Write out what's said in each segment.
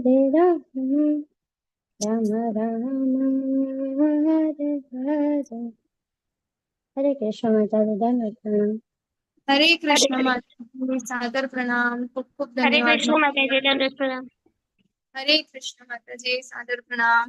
હરે રામ રામ હરે હરે. હરે કૃષ્ણ માતાજી, દંડવત પ્રણામ. હરે કૃષ્ણ માતાજી, સાદર પ્રણામ. ખૂબ ખૂબ હરે ધન્યવાદ. કૃષ્ણ માતાજી, દંડવત પ્રણામ. હરે કૃષ્ણ માતાજી, સાદર પ્રણામ.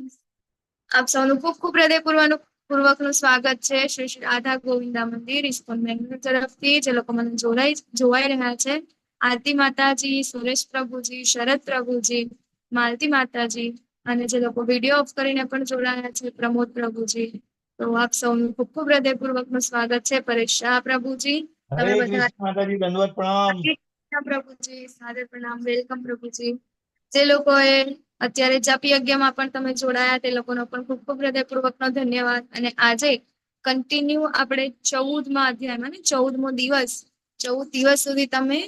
આપ સૌનું ખૂબ ખૂબ હૃદયપૂર્વકનું સ્વાગત છે શ્રી શ્રી રાધા ગોવિંદા મંદિર ઇસ્કોન બેંગ્લોર તરફથી. જે લોકો મને જોવાઈ રહ્યા છે, આરતી માતાજી, સુરેશ પ્રભુજી, શરદ પ્રભુજી, માલતી માતાજી, અને જે લોકો વિડીયો ઓફ કરીને પણ જોડાયા છે, પ્રમોદ પ્રભુજી, તો આપ સૌનું ખૂબ ખૂબ હૃદયપૂર્વકનું સ્વાગત છે. પરેશ શાહ પ્રભુજી, તમે હરે બધા કૃષ્ણ માતાજી, દંડવત પ્રણામ. પ્રભુજી, સાદર પ્રણામ. વેલકમ પ્રભુજી. જે લોકોએ અત્યારે જપ યજ્ઞમાં પણ તમે જોડાયા તે લોકોનો પણ ખૂબ ખૂબ હૃદયપૂર્વકનો ધન્યવાદ. અને આજે કન્ટિન્યુ આપણે 14મા અધ્યાયમાં 14મો દિવસ 14 દિવસ સુધી તમે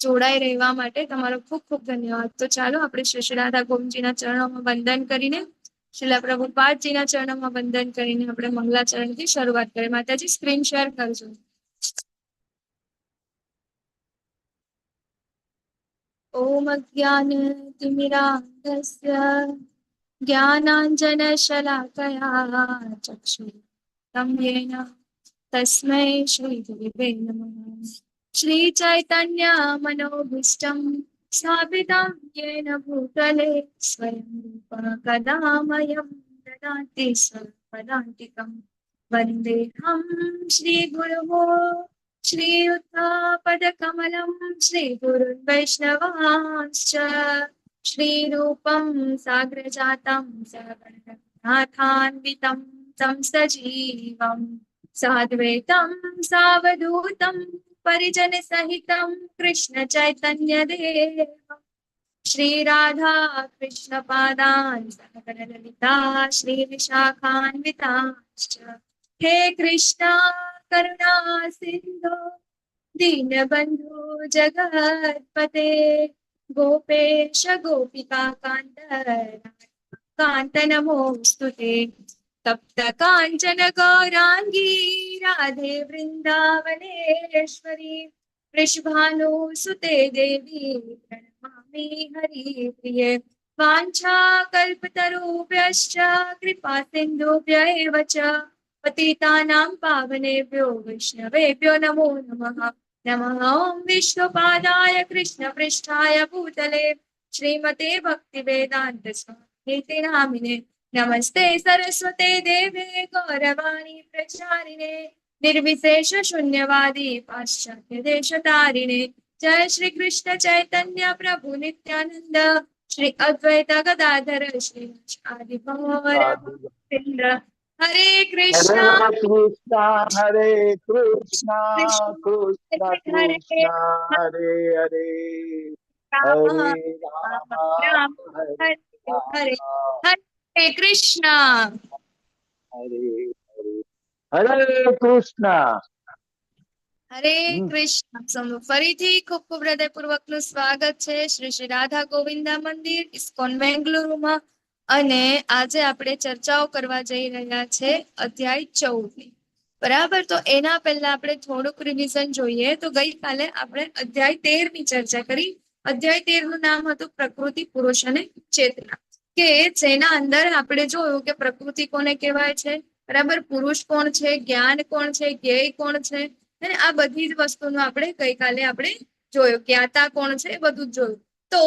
જોડાઈ રહેવા માટે તમારો ખૂબ ખૂબ ધન્યવાદ. તો ચાલો આપણે શ્રી રાધા ગોવિંદજીના ચરણોમાં વંદન કરીને, શ્રીલા પ્રભુપાદજીના ચરણોમાં વંદન કરીને આપણે મંગલાચરણથી શરૂઆત કરીએ. માતાજી સ્ક્રીન શેર કરજો. ઓમ અજ્ઞાનતિમિરાન્ધસ્ય જ્ઞાનાંજનશલાકયા ચક્ષુરુન્મિલિतं येन तस्मै श्रीगुरुवे नमः. श्रीचैतन्यमनोभीष्टं स्थापितं येन भूतले स्वयं रूपः कदा मह्यं ददाति स्वपदान्तिकं. वन्देऽहं श्रीगुरुः श्रीयुतापदकमलं श्रीगुरुन् वैष्णवांश्च श्रीरूपं साग्रजातं सहगणरघुनाथान्वितं तं सजीवं साद्वैतं सावधूतं परिजनसहितं कृष्ण चैतन्यदेवं श्रीराधा कृष्णपादान् सहगणललिता श्रीविशाखान्विताश्च. हे कृष्णा करुणा सिन्धो दीनबन्धु जगत्पते गोपेश गोपिका कान्त नमोऽस्तु ते. तप्त काञ्चन गौराङ्गी राधे वृन्दावनेश्वरी वृषभानुसुते देवी प्रणमामि हरिप्रिये. वाञ्छाकल्पतरुभ्यश्च कृपा सिन्धुभ्य एव च पतितानां पावनेभ्यो वैष्णवेभ्यो नमो नमः. नमः ॐ विष्णुपादाय कृष्णपृष्ठाय भूतले श्रीमते भक्तिवेदान्त स्वामिति नामिने. नमस्ते सरस्वते देवे गौरवाणी प्रचारिणे निर्विशेष शून्यवादी पाश्चात्य देशतारिणे. जय श्री कृष्ण चैतन्य प्रभु नित्यानंद श्री अद्वैत गदाधर श्री आदि गौर. हरे कृष्णा हरे कृष्णा, कृष्ण हरे कृष्ण हरे हरे, राम हरे राम राम, राम हरे हरे हरे. राम, हरे कृष्णा. हरे हरे, हरे कृष्ण. હરે કૃષ્ણ. સૌનું ફરીથી ખૂબ ખૂબ હૃદયપૂર્વકનું સ્વાગત છે શ્રી શ્રી રાધા ગોવિંદા મંદિર ઇસ્કોન બેંગલુરુમાં. અને આજે આપણે ચર્ચાઓ કરવા જઈ રહ્યા છે અધ્યાય 14ની. બરાબર, તો એના પહેલા આપણે થોડુંક રિવિઝન જોઈએ. તો ગઈકાલે આપણે અધ્યાય 13ની ચર્ચા કરી. અધ્યાય 13નું નામ હતું પ્રકૃતિ, પુરુષ અને ચેતના, કે જેના અંદર આપણે જોયું કે પ્રકૃતિ કોને કહેવાય છે, બરાબર, પુરુષ કોણ છે, જ્ઞાન કોણ છે, જ્ઞેય કોણ છે, અને આ બધી જ વસ્તુનું આપણે ગઈકાલે આપણે જોયું. જ્ઞાતા કોણ છે એ બધું જ જોયું. તો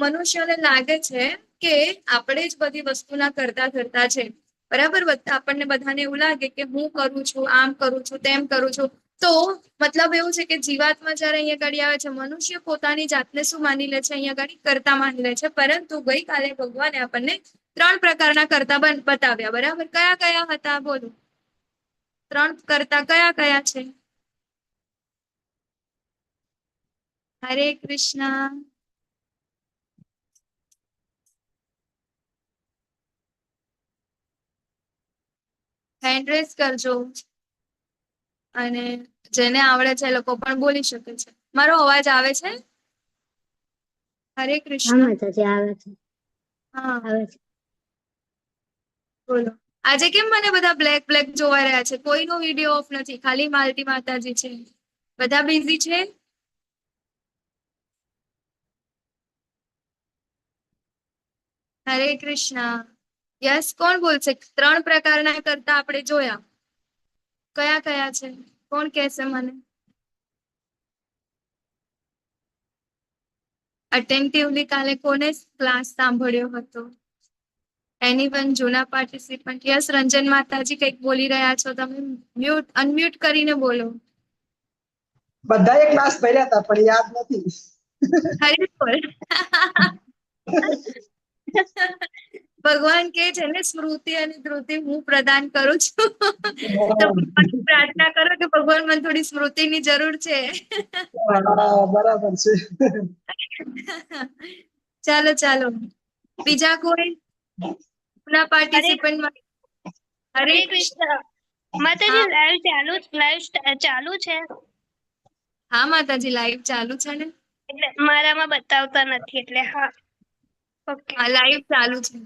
મનુષ્યને લાગે છે કે આપણે જ બધી વસ્તુના કરતા ધરતા છે, બરાબર. આપણને બધાને એવું લાગે કે હું કરું છું, આમ કરું છું, તેમ કરું છું. તો મતલબ એવું છે કે જીવાત્મા જયારે અહીંયા ગાડી આવે છે, મનુષ્ય પોતાની જાતને શું માની લે છે, અહીંયા ગાડી કરતા માની લે છે. પરંતુ ગઈકાલે ભગવાને આપણને 3 પ્રકારના કરતા બતાવ્યા, બરાબર. કયા કયા હતા બોલો? 3 કરતા કયા કયા છે? હરે કૃષ્ણ. હેન્ડ રેઝ કરજો, અને જેને આવડે છે એ લોકો પણ બોલી શકે છે. મારો અવાજ આવે છે? હરે હા કૃષ્ણ. માતાજી, આવે છે, હા, આવે છે. બોલો. આજે કેમ મને બધા બ્લેક બ્લેક જોવા રહ્યા છે? કોઈનો વિડીયો ઓફ નથી, ખાલી માલતી માતાજી છે. બધા બિઝી છે. હરે કૃષ્ણ. યસ, કોણ બોલશે? 3 પ્રકારના કરતા આપણે જોયા, કયા કયા છે? કોણ કહેશે મને? અટેન્ટિવલી કાલે કોને ક્લાસ સાંભળ્યો હતો? એનીવન જૂના પાર્ટિસિપન્ટ? યસ, રંજન માતાજી કંઈક બોલી રહ્યા છો તમે, અનમ્યુટ કરીને બોલો. બધાએ ક્લાસ ભર્યા હતા પણ યાદ નથી. હરી બોલ. ભગવાન કે છે ને, સ્મૃતિ અને ધૃતિ હું પ્રદાન કરું છું. તો ભગવાનને પ્રાર્થના કરો કે ભગવાન મને થોડી સ્મૃતિની જરૂર છે. હા, બરાબર છે. ચાલો ચાલો, બીજા કોઈ ના પાર્ટિસિપન્ટ? હરે કૃષ્ણ. માતાજી હા. લાઈવ ચાલુ છે હા માતાજી, લાઈવ ચાલુ છે ને. એટલે મારામાં બતાવતા નથી એટલે હા ઓકે હા, લાઈવ ચાલુ છે.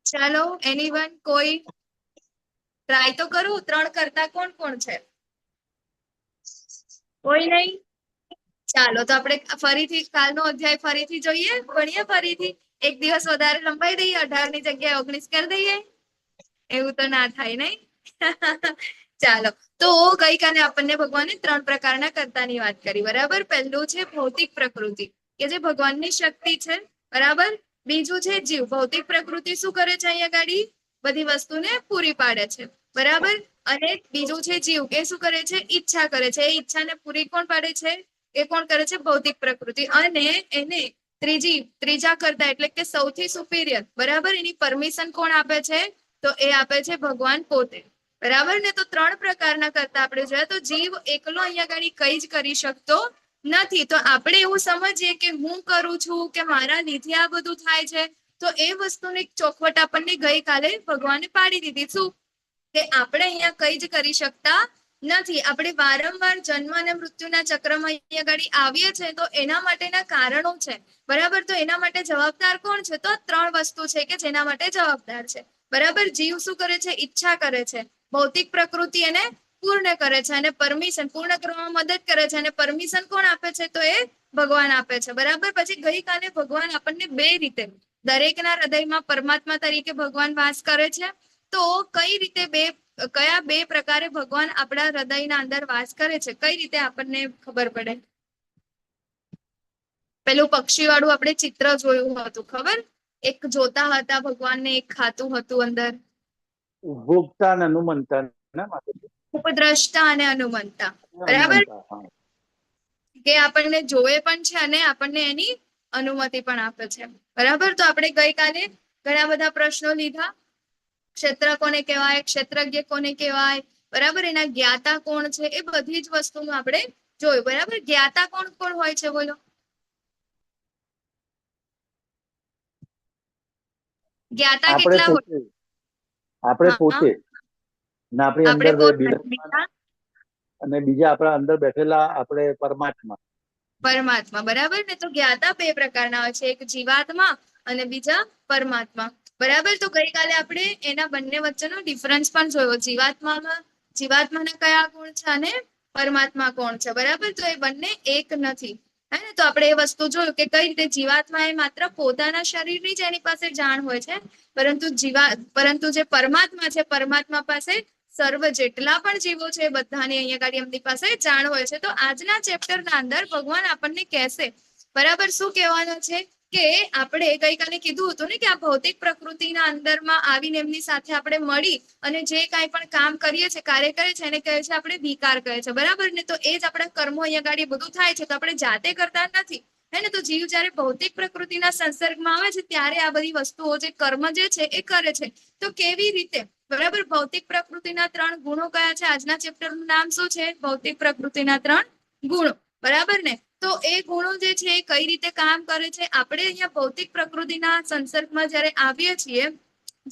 ચાલો, એનીવન કોઈ ટ્રાય તો કરું. 3 કરતા કોણ કોણ છે? કોઈ નહીં? ચાલો, તો આપણે ફરીથી કાલનો અધ્યાય ફરીથી જોઈએ, ભણીએ ફરીથી. એક દિવસ વધારે લંબાઈ દઈએ, 18 ની જગ્યાએ 19 કરી દઈએ. એવું તો ના થાય નહીં. ચાલો, તો ગઈકાલે આપણને ભગવાને 3 પ્રકારના કર્તાની વાત કરી, બરાબર? પહેલું છે ભૌતિક પ્રકૃતિ, કે જે ભગવાનની શક્તિ છે, બરાબર? બીજું છે જીવ. ભૌતિક પ્રકૃતિ શું કરે છે? અહીંયા ગાડી બધી વસ્તુને પૂરી પાડે છે, બરાબર? અને બીજું છે જીવ, એ શું કરે છે? ઈચ્છા કરે છે. એ ઈચ્છાને પૂરી કોણ પાડે છે? એ કોણ કરે છે? ભૌતિક પ્રકૃતિ. અને એને ત્રીજા કરતા એટલે કે સૌથી સુપીરિયર, બરાબર, એની પરમિશન કોણ આપે છે? તો એ આપે છે ભગવાન પોતે, બરાબર ને? તો 3 પ્રકારના કરતા આપણે જોયા. તો જીવ એકલો અહીંયા ગાડી કઈ જ કરી શકતો નથી. તો આપણે એવું સમજીએ કે હું કરું છું, કે મારા લીધે આ બધું થાય છે. તો એ વસ્તુની ચોખવટ આપણને ગઈકાલે ભગવાને પાડી દીધી. શું? કે આપણે અહીંયા કઈ જ કરી શકતા નથી. આપણે વારંવાર જન્મ અને મૃત્યુના ચક્રમાં અહીંયા ગાડી આવીએ છીએ, તો એના માટેના કારણો છે, બરાબર? તો એના માટે જવાબદાર કોણ છે? તો 3 વસ્તુ છે કે જેના માટે જવાબદાર છે, બરાબર? જીવ શું કરે છે? ઈચ્છા કરે છે. ભૌતિક પ્રકૃતિ એને પૂર્ણ કરે છે અને પરમિશન પૂર્ણ કરવામાં મદદ કરે છે. અને પરમિશન કોણ આપે છે? તો એ ભગવાન આપે છે, બરાબર? પછી ગઈકાલે ભગવાન આપણને 2 રીતે, દરેકના હૃદયમાં પરમાત્મા તરીકે ભગવાન વાસ કરે છે. તો કઈ રીતે કયા 2 પ્રકારે ભગવાન આપણા હૃદયના અંદર વાસ કરે છે? કઈ રીતે આપણને ખબર પડે? પેલું પક્ષી વાળું આપણે ચિત્ર જોયું હતું, ખબર? એક જોતા હતા ભગવાનને, એક ખાતું હતું અંદર. ભોગતા અને અનુમંતા ને માતાજી. ઉપદ્રષ્ટા અને અનુમંતા, બરાબર? અનુમંતા, હા. કે આપણને જોવે પણ છે અને આપણને એની અનુમતિ પણ આપે છે, બરાબર? તો આપણે ગઈકાલે ઘણા બધા પ્રશ્નો લીધા. ક્ષેત્ર કોને કહેવાય? ક્ષેત્રજ્ઞ કોને કહેવાય? બરાબર? એના જ્ઞાતા કોણ છે? એ બધી જ વસ્તુનું આપણે જોયું, બરાબર? જ્ઞાતા કોણ કોણ હોય છે? બોલો. જ્ઞાતા આપણે કેટલા હોય? પોતે, આપણે હા, પોતે ને આપણી આપણે અંદર બિરાજમાન, અને બીજા આપણા અંદર બેઠેલા આપણે પરમાત્મા. પરમાત્મા, બરાબર ને? તો જ્ઞાતા 2 પ્રકારના હોય છે, એક જીવાત્મા અને બીજા પરમાત્મા, બરાબર? તો ગઈકાલે આપણે એના બંને વચ્ચેનો ડિફરન્સ પણ જોયો. જીવાત્માના કયા ગુણ છે અને પરમાત્મા કોણ છે, બરાબર? તો એ બંને એક નથી, હે ને? તો આપણે એ વસ્તુ જોયું કે કઈ રીતે જીવાત્મા એ માત્ર પોતાના શરીરની જ એની પાસે જાણ હોય છે, પરંતુ જે પરમાત્મા છે, પરમાત્મા પાસે સર્વ જેટલા પણ જીવો છે બધાની અહીંયા ગાડી એમની પાસે જાણ હોય છે. તો આજના ચેપ્ટરના અંદર ભગવાન આપણને કહેશે, બરાબર? શું કહેવાનું છે? કે આપણે ગઈકાલે કીધું હતું ને કે આ ભૌતિક પ્રકૃતિના અંદરમાં આવીને એમની સાથે આપણે મળી અને જે કાંઈ પણ કામ કરીએ છીએ, કાર્ય કરીએ છીએ, એને કહે છે આપણે વિકાર કહે છે, બરાબર ને? તો એ જ આપણા કર્મો અહીંયા ગાડી બધું થાય છે. તો આપણે જાતે કરતા નથી, હે ને? તો જીવ જયારે ભૌતિક પ્રકૃતિના સંસર્ગમાં આવે છે ત્યારે આ બધી વસ્તુઓ, જે કર્મ જે છે એ કરે છે. તો કેવી રીતે, બરાબર? ભૌતિક પ્રકૃતિના 3 ગુણો કયા છે? આજના ચેપ્ટરનું નામ શું છે? ભૌતિક પ્રકૃતિના 3 ગુણો, બરાબર ને? તો એ ગુણો જે છે એ કઈ રીતે કામ કરે છે? આપણે અહીંયા ભૌતિક પ્રકૃતિના સંસર્ગમાં જયારે આવીએ છીએ,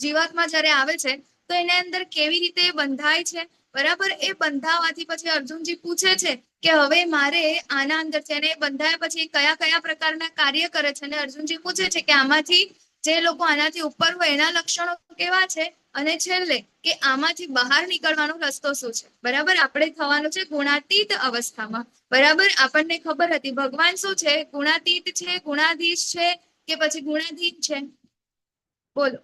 જીવાત્મા જયારે આવે છે, તો એના અંદર કેવી રીતે બંધાય છે, બરાબર? એ બંધાવાથી પછી અર્જુનજી પૂછે છે કે હવે મારે આના અંદર છે, અને બંધાયા પછી કયા કયા પ્રકારના કાર્ય કરે છે? અને અર્જુનજી પૂછે છે કે આમાંથી જે લોકો આનાથી ઉપર હોય એના લક્ષણો કેવા છે, અને છેલ્લે કે આમાંથી બહાર નીકળવાનો રસ્તો શું છે. બરાબર, આપણે થવાનું છે ગુણાતીત અવસ્થામાં. બરાબર, આપણને ખબર હતી ભગવાન શું છે, ગુણાતીત છે, ગુણાધીશ છે, કે પછી ગુણાધીન છે? બોલો.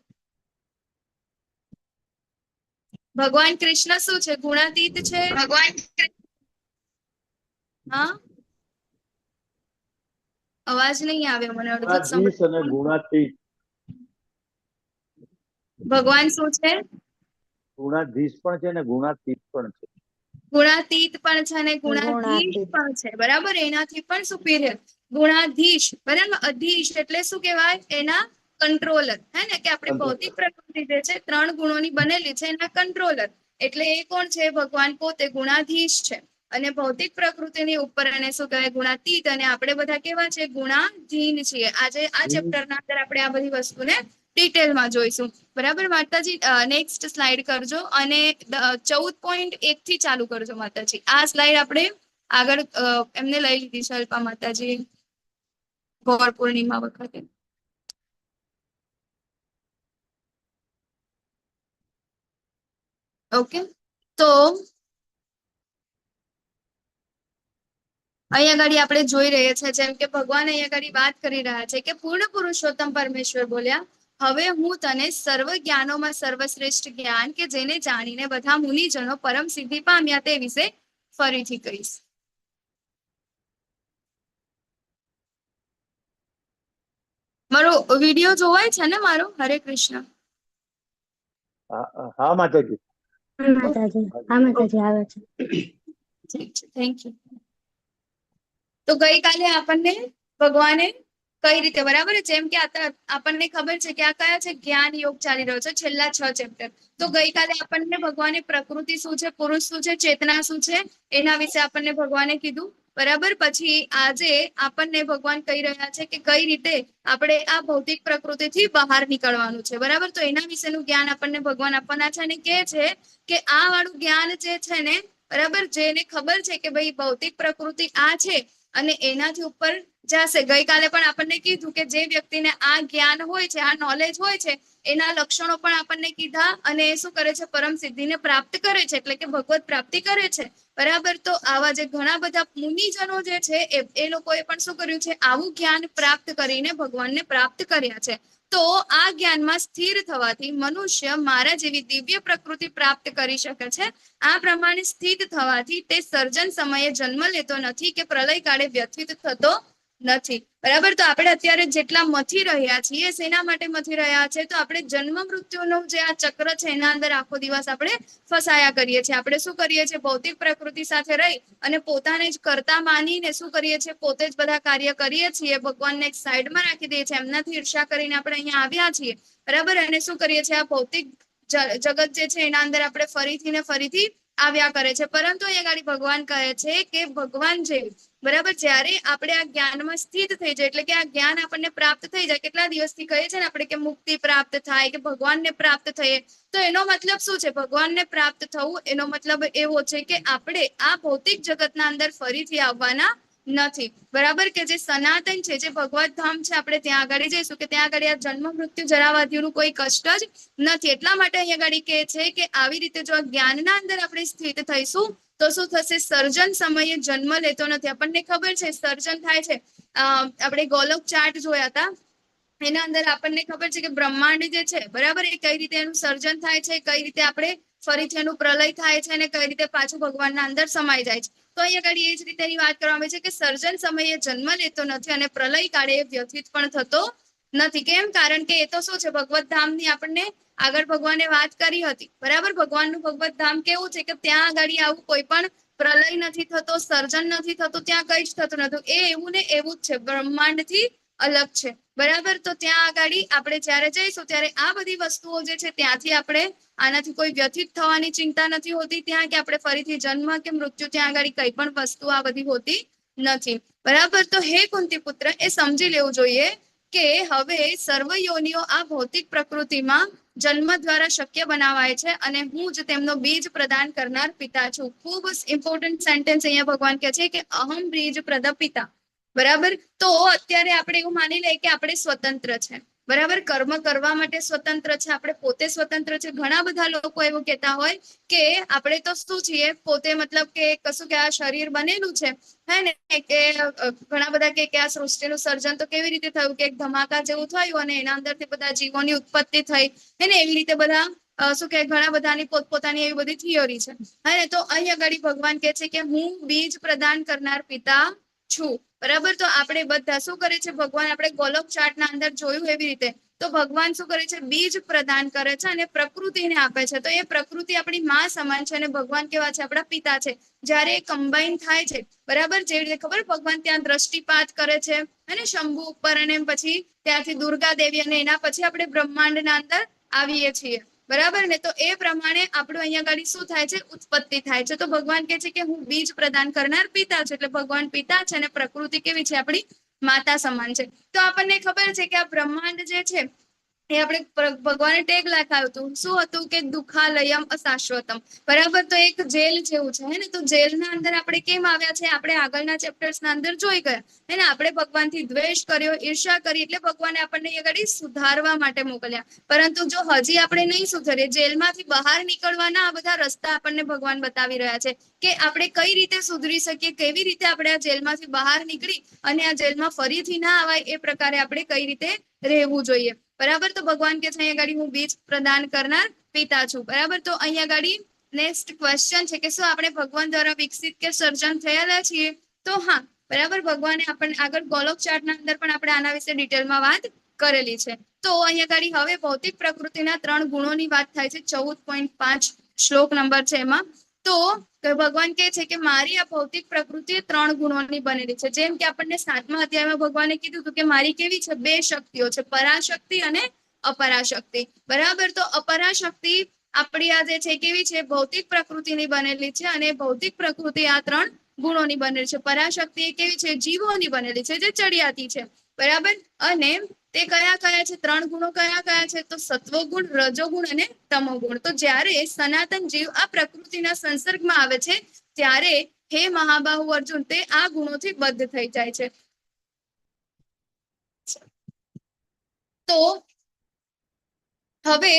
ભગવાન કૃષ્ણ શું છે, ગુણાતીત છે? ભગવાન હા, અવાજ નહીં આવ્યો મને, અડધું જ ગુણાધીશ અને સંભળાયું. ગુણાતીત. ભગવાન શું છે? ગુણાધીશ પણ છે ને ગુણાતીત પણ છે. ગુણાતીત પણ છે અને ગુણાધીશ ગુણાતીત. પણ છે. બરાબર, એનાથી પણ સુપીરિયર ગુણાધીશ. બરાબર, અધીશ એટલે શું કહેવાય? એના કંટ્રોલર. હે ને, કે આપણી ભૌતિક પ્રકૃતિ જે છે 3 ગુણોની બનેલી છે, એના કંટ્રોલર. એટલે એ કોણ છે? ભગવાન પોતે ગુણાધીશ છે. અને ભૌતિક પ્રકૃતિની ઉપર એને શું કહેવાય? ગુણાતીત. અને આપણે બધા કેવા છે? ગુણાધીન છીએ. આજે આ ચેપ્ટરના અંદર આપણે આ બધી વસ્તુને ડિટેલમાં જોઈશું. બરાબર માતાજી, નેક્સ્ટ સ્લાઇડ કરજો અને 14.1 થી ચાલુ કરજો માતાજી. આ સ્લાઇડ આપણે આગળ એમને લઈ લીધી છે અલ્પા માતાજી ગૌર પૂર્ણિમા વખતે. ઓકે, તો અહીંયા આગળ આપણે જોઈ રહ્યા છે, જેમ કે ભગવાન અહીંયા આગળ વાત કરી રહ્યા છે કે પૂર્ણ પુરુષોત્તમ પરમેશ્વર બોલ્યા, હવે હું તને સર્વ જ્ઞાનોમાં સર્વશ્રેષ્ઠ જ્ઞાન કે જેને જાણીને બધા મુનિજનો પરમ સિદ્ધિ પામ્યા તે વિશે ફરીથી કહીશ. મારો વિડીયો જોવાય છે ને મારો? હરે કૃષ્ણ. હા માતાજી. હા માતાજી, હા માતાજી આવે છે. ઠીક છે, થેન્ક યુ. તો ગઈકાલે આપણને ભગવાને કઈ રીતે, બરાબર, જેમ કે આપણને ખબર છે કે આ કયા છે? જ્ઞાન યોગ ચાલી રહ્યો છે, છેલ્લા 6 ચેપ્ટર. તો ગઈકાલે આપણને ભગવાને પ્રકૃતિ શું છે, પુરુષ શું છે, ચેતના શું છે, એના વિશે આપણને ભગવાને કીધું. બરાબર, પછી આજે આપણને ભગવાન કહી રહ્યા છે કે કઈ રીતે આપણે આ ભૌતિક પ્રકૃતિથી બહાર નીકળવાનું છે. બરાબર, તો એના વિશેનું જ્ઞાન આપણને ભગવાન આપવાના છે અને કહે છે કે આ વાળું જ્ઞાન જે છે ને, બરાબર, જેને ખબર છે કે ભાઈ ભૌતિક પ્રકૃતિ આ છે અને એનાથી ઉપર જશે. ગઈકાલે પણ આપણને કીધું કે જે વ્યક્તિને આ જ્ઞાન હોય છે, આ નોલેજ હોય છે, એના લક્ષણો પણ આપણને કીધા, અને એ શું કરે છે? પરમ સિદ્ધિને પ્રાપ્ત કરે છે, એટલે કે ભગવત પ્રાપ્તિ કરે છે. બરાબર, તો આવા જે ઘણા બધા મુનિજનો જે છે એ લોકોએ પણ શું કર્યું છે? આવું જ્ઞાન પ્રાપ્ત કરીને ભગવાનને પ્રાપ્ત કર્યા છે. તો આ જ્ઞાનમાં સ્થિર થવાથી મનુષ્ય મારા જેવી દિવ્ય પ્રકૃતિ પ્રાપ્ત કરી શકે છે. આ પ્રમાણે સ્થિત થવાથી તે સર્જન સમયે જન્મ લેતો નથી કે પ્રલય કાળે વ્યથિત થતો નથી. બરાબર, તો આપણે અત્યારે જેટલા મથી રહ્યા છીએ, શેના માટે મથી રહ્યા છે? તો આપણે જન્મ મૃત્યુનું જે આ ચક્ર છે એના અંદર આખો દિવસ આપણે ફસાયા કરીએ છીએ. આપણે શું કરીએ છીએ? ભૌતિક પ્રકૃતિ સાથે રહી અને પોતાને જ કરતા માનીને શું કરીએ છીએ? પોતે જ બધા કાર્ય કરીએ છીએ, ભગવાનને એક સાઈડમાં રાખી દઈએ છીએ, એમનાથી ઈર્ષા કરીને આપણે અહીંયા આવ્યા છીએ. બરાબર, અને શું કરીએ છીએ? આ ભૌતિક જગત જે છે એના અંદર આપણે ફરીથી ને ફરીથી આવ્યા કરે છે. પરંતુ અહીંયા આગળ ભગવાન કહે છે કે ભગવાન જેવી, બરાબર, જ્યારે આપણે આ જ્ઞાનમાં સ્થિત થઈ જાય, એટલે કે આ જ્ઞાન આપણને પ્રાપ્ત થઈ જાય, કેટલા દિવસથી કહીએ છીએ ને આપણે કે મુક્તિ પ્રાપ્ત થાય, કે ભગવાનને પ્રાપ્ત થઈએ, તો એનો મતલબ શું છે? ભગવાનને પ્રાપ્ત થવું એનો મતલબ એવો છે કે આપણે આ ભૌતિક જગતના અંદર ફરીથી આવવાના નથી. બરાબર, કે જે સનાતન છે, જે ભગવત ધામ છે, આપણે ત્યાં આગળ જઈશું, કે ત્યાં આગળ આ જન્મ મૃત્યુ જરાવાદીઓનું કોઈ કષ્ટ જ નથી. એટલા માટે અહીંયા આગળ કહે છે કે આવી રીતે જો આ જ્ઞાનના અંદર આપણે સ્થિત થઈશું તો શું થશે? સર્જન સમયે જન્મ લેતો નથી. આપણને ખબર છે સર્જન થાય છે. આપણે ગોલોક ચાર્ટ જોયા હતા, એના અંદર આપણને ખબર છે કે બ્રહ્માંડ જે છે, બરાબર, એ કઈ રીતે એનું સર્જન થાય છે, કઈ રીતે આપણે ફરીથી એનું પ્રલય થાય છે, અને કઈ રીતે પાછું ભગવાનના અંદર સમાઈ જાય છે. તો અહીંયા આગળ એ જ રીતેની વાત કરવામાં આવે છે કે સર્જન સમયે જન્મ લેતો નથી અને પ્રલય કાળે વ્યથિત પણ થતો નથી. કેમ? કારણ કે એ તો શું છે? ભગવત ધામની આપણને આગળ ભગવાને વાત કરી હતી. બરાબર, ભગવાનનું ભગવત ધામ કેવું છે કે ત્યાં આગળ આવું કોઈ પણ પ્રલય નથી થતો, સર્જન નથી થતું, ત્યાં કઈ જ થતું નથી. એ એવું ને એવું જ છે, બ્રહ્માંડથી અલગ છે. બરાબર, તો ત્યાં આગળ આપણે જયારે જઈશું ત્યારે આ બધી વસ્તુઓ જે છે ત્યાંથી આપણે આનાથી કોઈ વ્યથિત થવાની ચિંતા નથી હોતી ત્યાં, કે આપણે ફરીથી જન્મ કે મૃત્યુ ત્યાં આગળ કઈ પણ વસ્તુ આ બધી હોતી નથી. બરાબર, તો હે કુંતી પુત્ર, એ સમજી લેવું જોઈએ કે હવે સર્વ યોનિઓ આ ભૌતિક પ્રકૃતિમાં જન્મ દ્વારા શક્ય બનાવાય છે અને હું જ તેમનો બીજ પ્રદાન કરનાર પિતા છું. ખૂબ ઇમ્પોર્ટન્ટ સેન્ટેન્સ અહીંયા ભગવાન કહે છે કે અહમ બીજ પ્રદ પિતા. બરાબર, તો અત્યારે આપણે એવું માની લઈએ કે આપણે સ્વતંત્ર છે. બરાબર, કર્મ કરવા માટે સ્વતંત્ર છે, આપણે પોતે સ્વતંત્ર છે. ઘણા બધા લોકો એવું કહેતા હોય કે આપણે તો શું છીએ, પોતે મતલબ કે કશું કે આ શરીર બનેલું છે હે ને, કે ઘણા બધા કે આ સૃષ્ટિનું સર્જન તો કેવી રીતે થયું, કે એક ધમાકા જેવું થયું અને એના અંદરથી બધા જીવોની ઉત્પત્તિ થઈ હે ને, એવી રીતે બધા શું કે ઘણા બધાની પોતપોતાની એવી બધી થિયોરી છે હે ને. તો અહીં આગળ ભગવાન કહે છે કે હું બીજ પ્રદાન કરનાર પિતા છું. બરાબર, તો આપણે બધા શું કરે છે, ભગવાન આપણે ગોલોક ચાર્ટના અંદર જોયું એવી રીતે, તો ભગવાન શું કરે છે, બીજ પ્રદાન કરે છે અને પ્રકૃતિને આપે છે. તો એ પ્રકૃતિ આપણી માં સમાન છે અને ભગવાન કેવા છે, આપણા પિતા છે. જયારે એ કમ્બાઈન થાય છે, બરાબર, જેવી રીતે ખબર ભગવાન ત્યાં દ્રષ્ટિપાત કરે છે અને શંભુ ઉપર, અને પછી ત્યાંથી દુર્ગા દેવી, અને એના પછી આપણે બ્રહ્માંડના અંદર આવીએ છીએ. બરાબર ને, તો એ પ્રમાણે આપણું અહીંયા આગળ શું થાય છે, ઉત્પત્તિ થાય છે. તો ભગવાન કહે છે કે હું બીજ પ્રદાન કરનાર પિતા છું, એટલે ભગવાન પિતા છે અને પ્રકૃતિ કેવી છે, આપણી માતા સમાન છે. તો આપણને ખબર છે કે આ બ્રહ્માંડ જે છે એ આપણે ભગવાને ટેગ લખાયું હતું, શું હતું કે દુઃખાલયમ અશાશ્વતમ. બરાબર, તો એક જેલ જેવું છે હે ને. તો જેલના અંદર આપણે કેમ આવ્યા છે, આપણે આગળના ચેપ્ટર્સના અંદર જોઈ ગયા હે ને. આપણે ભગવાનથી દ્વેષ કર્યો, ઈર્ષા કરી, એટલે ભગવાને આપણને એ ઘડી સુધારવા માટે મોકલ્યા. પરંતુ જો હજી આપણે નહીં સુધરીએ, જેલમાંથી બહાર નીકળવાના આ બધા રસ્તા આપણને ભગવાન બતાવી રહ્યા છે કે આપણે કઈ રીતે સુધરી શકીએ, કેવી રીતે આપણે આ જેલમાંથી બહાર નીકળી અને આ જેલમાં ફરીથી ના આવાય એ પ્રકારે આપણે કઈ રીતે રહેવું જોઈએ. બરાબર, તો ભગવાન કે છે અહીંયા ગાડી હું બીજ પ્રદાન કરનાર પિતા છું. બરાબર, તો અહીંયા ગાડી નેક્સ્ટ ક્વેશ્ચન છે કે શું આપણે ભગવાન દ્વારા વિકસિત કે સર્જન થયેલા છીએ? તો હા, બરાબર, ભગવાને આપણને આગળ ગોલોક ચાર્ટના અંદર પણ આપણે આના વિશે ડિટેલમાં વાત કરેલી છે. તો અહીંયા ગાડી હવે ભૌતિક પ્રકૃતિના 3 ગુણોની વાત થાય છે. 14.5 શ્લોક નંબર છે એમાં. તો ભગવાન કહે છે કે મારી આ ભૌતિક પ્રકૃતિ 3 ગુણોની બનેલી છે. જેમ કે આપણને 7મા અધ્યાયમાં ભગવાને કીધું હતું કે મારી કેવી છે, 2 શક્તિઓ છે, પરાશક્તિ અને અપરાશક્તિ. બરાબર, તો અપરાશક્તિ આપણી આ જે છે કેવી છે, ભૌતિક પ્રકૃતિની બનેલી છે, અને ભૌતિક પ્રકૃતિ આ 3 ગુણોની બનેલી છે. પરાશક્તિ એ કેવી છે, જીવોની બનેલી છે, જે ચડિયાતી છે. બરાબર, અને તે કયા કયા છે, 3 ગુણો કયા કયા છે, તો સત્વગુણ, રજોગુણ અને તમોગુણ. તો જ્યારે સનાતન જીવ આ પ્રકૃતિના સંસર્ગમાં આવે છે ત્યારે હે મહાબાહુ અર્જુન, તે આ ગુણોથી બદ્ધ થઈ જાય છે. તો હવે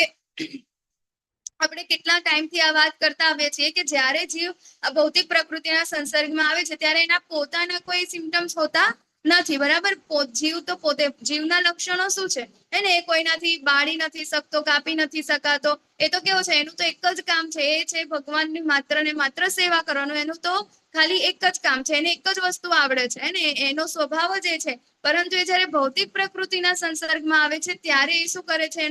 આપણે કેટલા ટાઈમથી આ વાત કરતા આવીએ છીએ કે જ્યારે જીવ આ ભૌતિક પ્રકૃતિના સંસર્ગમાં આવે છે ત્યારે એના પોતાના કોઈ સિમ્ટમ્સ હોતા નથી. બરાબર, જીવ તો પોતે, જીવના લક્ષણો શું છે એને, એ કોઈનાથી બાળી નથી શકતો, કાપી નથી શકાતો. એ તો કેવો છે, એનું તો એક જ કામ છે, એ છે ભગવાનની માત્ર ને માત્ર સેવા કરવાનું. એનું તો ખાલી એક જ કામ છે, એને એક જ વસ્તુ આવડે છે ને, એનો સ્વભાવ જ એ છે. પરંતુ એ જયારે ભૌતિક પ્રકૃતિના સંસર્ગમાં આવે છે ત્યારે એ શું કરે છે,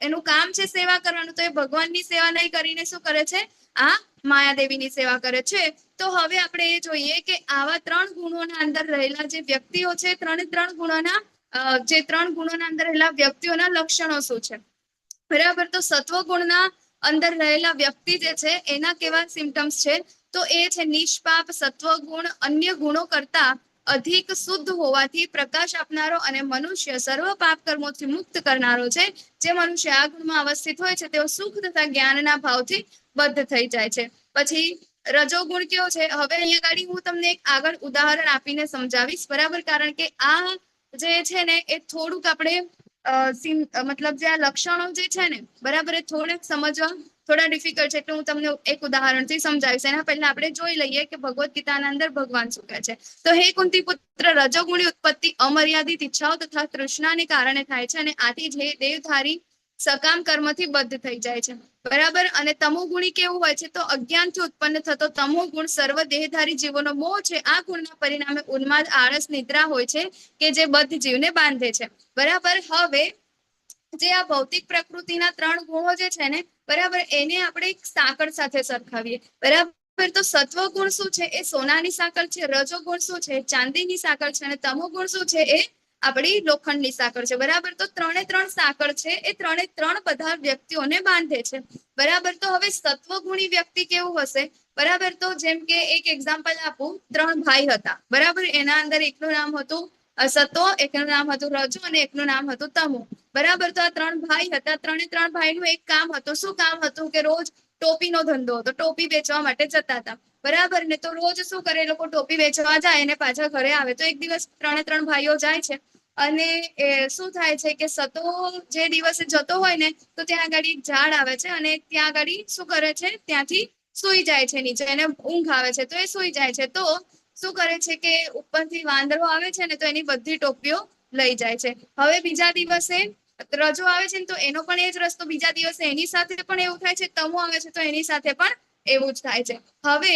એનું કામ છે સેવા કરવાનું. તો એ ભગવાનની સેવા નહીં કરીને શું કરે છે, આ માયાદેવીની સેવા કરે છે. તો હવે આપણે એ જોઈએ કે આવા 3 ગુણોના અંદર રહેલા જે વ્યક્તિઓ છે, 3 ગુણોના જે 3 ગુણોના અંદર રહેલા વ્યક્તિઓના લક્ષણો શું છે? બરાબર, તો સત્વગુણના અંદર રહેલા વ્યક્તિ જે છે એના કેવા સિમ્ટમ્સ છે, તો એ છે નિષ્પાપ, સત્વગુણ અન્ય ગુણો કરતા અધિક શુદ્ધ હોવાથી પ્રકાશ આપનારો અને મનુષ્ય સર્વ પાપ કર્મોથી મુક્ત કરનારો છે. જે મનુષ્ય આ ગુણમાં અવસ્થિત હોય છે તેઓ સુખ તથા જ્ઞાનના ભાવથી બદ્ધ થઈ જાય છે. પછી રજોગુણ કેવો છે, હવે અહીંયા ગાડી હું તમને એક આગળ ઉદાહરણ આપીને સમજાવીશ. બરાબર, કારણ કે આ જે છે ને એ થોડુંક આપણે મતલબ જે આ લક્ષણો જે છે ને, બરાબર, એ થોડાક સમજવા થોડા ડિફિકલ્ટ છે, એટલે હું તમને એક ઉદાહરણથી સમજાવીશ. એના પહેલા આપણે જોઈ લઈએ કે ભગવદ્ ગીતાના અંદર ભગવાન શું કહે છે. તો હે કુંતી પુત્ર, રજોગુણી ઉત્પત્તિ અમર્યાદિત ઈચ્છાઓ તથા તૃષ્ણાને કારણે થાય છે, અને આથી જ દેહધારી સકામ કર્મથી બદ્ધ થઈ જાય છે. બરાબર, અને તમોગુણી કેવું હોય છે, તો અજ્ઞાનથી ઉત્પન્ન થતો તમો ગુણ સર્વ દેહધારી જીવોનો મોહ છે. આ ગુણના પરિણામે ઉન્માદ, આળસ, નિદ્રા હોય છે કે જે બદ્ધ જીવને બાંધે છે. બરાબર, હવે જે આ ભૌતિક પ્રકૃતિના 3 ગુણો જે છે ને, બરાબર, એને આપણે સાંકળ સાથે સરખાવીએ. બરાબર, તો સત્વગુણ શું છે, એ સોનાની સાંકળ છે. રજોગુણ શું છે, ચાંદીની સાંકળ છે. અને તમોગુણ શું છે, એ આપણી લોખંડની સાંકળ છે. બરાબર, તો 3 સાંકળ છે, એ 3 બધા વ્યક્તિઓને બાંધે છે. બરાબર, તો હવે સત્વગુણી વ્યક્તિ કેવું હશે? બરાબર, તો જેમ કે એક એક્ઝામ્પલ આપું, 3 ભાઈ હતા. બરાબર, એના અંદર એકનું નામ હતું સતો, એકનું નામ હતું રજો અને એકનું નામ હતું તમો. બરાબર, તો આ 3 ભાઈ હતા. 3 ભાઈનું એક કામ હતું. શું કામ હતું? કે રોજ ટોપીનો ધંધો હતો, ટોપી વેચવા માટે જતા હતા. બરાબર ને, તો રોજ શું કરે, એ લોકો ટોપી વેચવા જાય અને પાછા ઘરે આવે. તો એક દિવસ 3 ભાઈઓ જાય છે અને શું થાય છે કે સતો જે દિવસે જતો હોય ને તો ત્યાં આગળ એક ઝાડ આવે છે અને ત્યાં આગળ શું કરે છે, ત્યાંથી સૂઈ જાય છે નીચે, એને ઊંઘ આવે છે તો એ સૂઈ જાય છે. તો શું કરે છે કે ઉપરથી વાંદરો આવે છે ને તો એની બધી ટોપીઓ લઈ જાય છે. હવે બીજા દિવસે રજો આવે છે ને તો એનો પણ એ જ રસ્તો, બીજા દિવસે એની સાથે પણ એવું થાય છે, તમો આવે છે તો એની સાથે પણ એવું જ થાય છે. હવે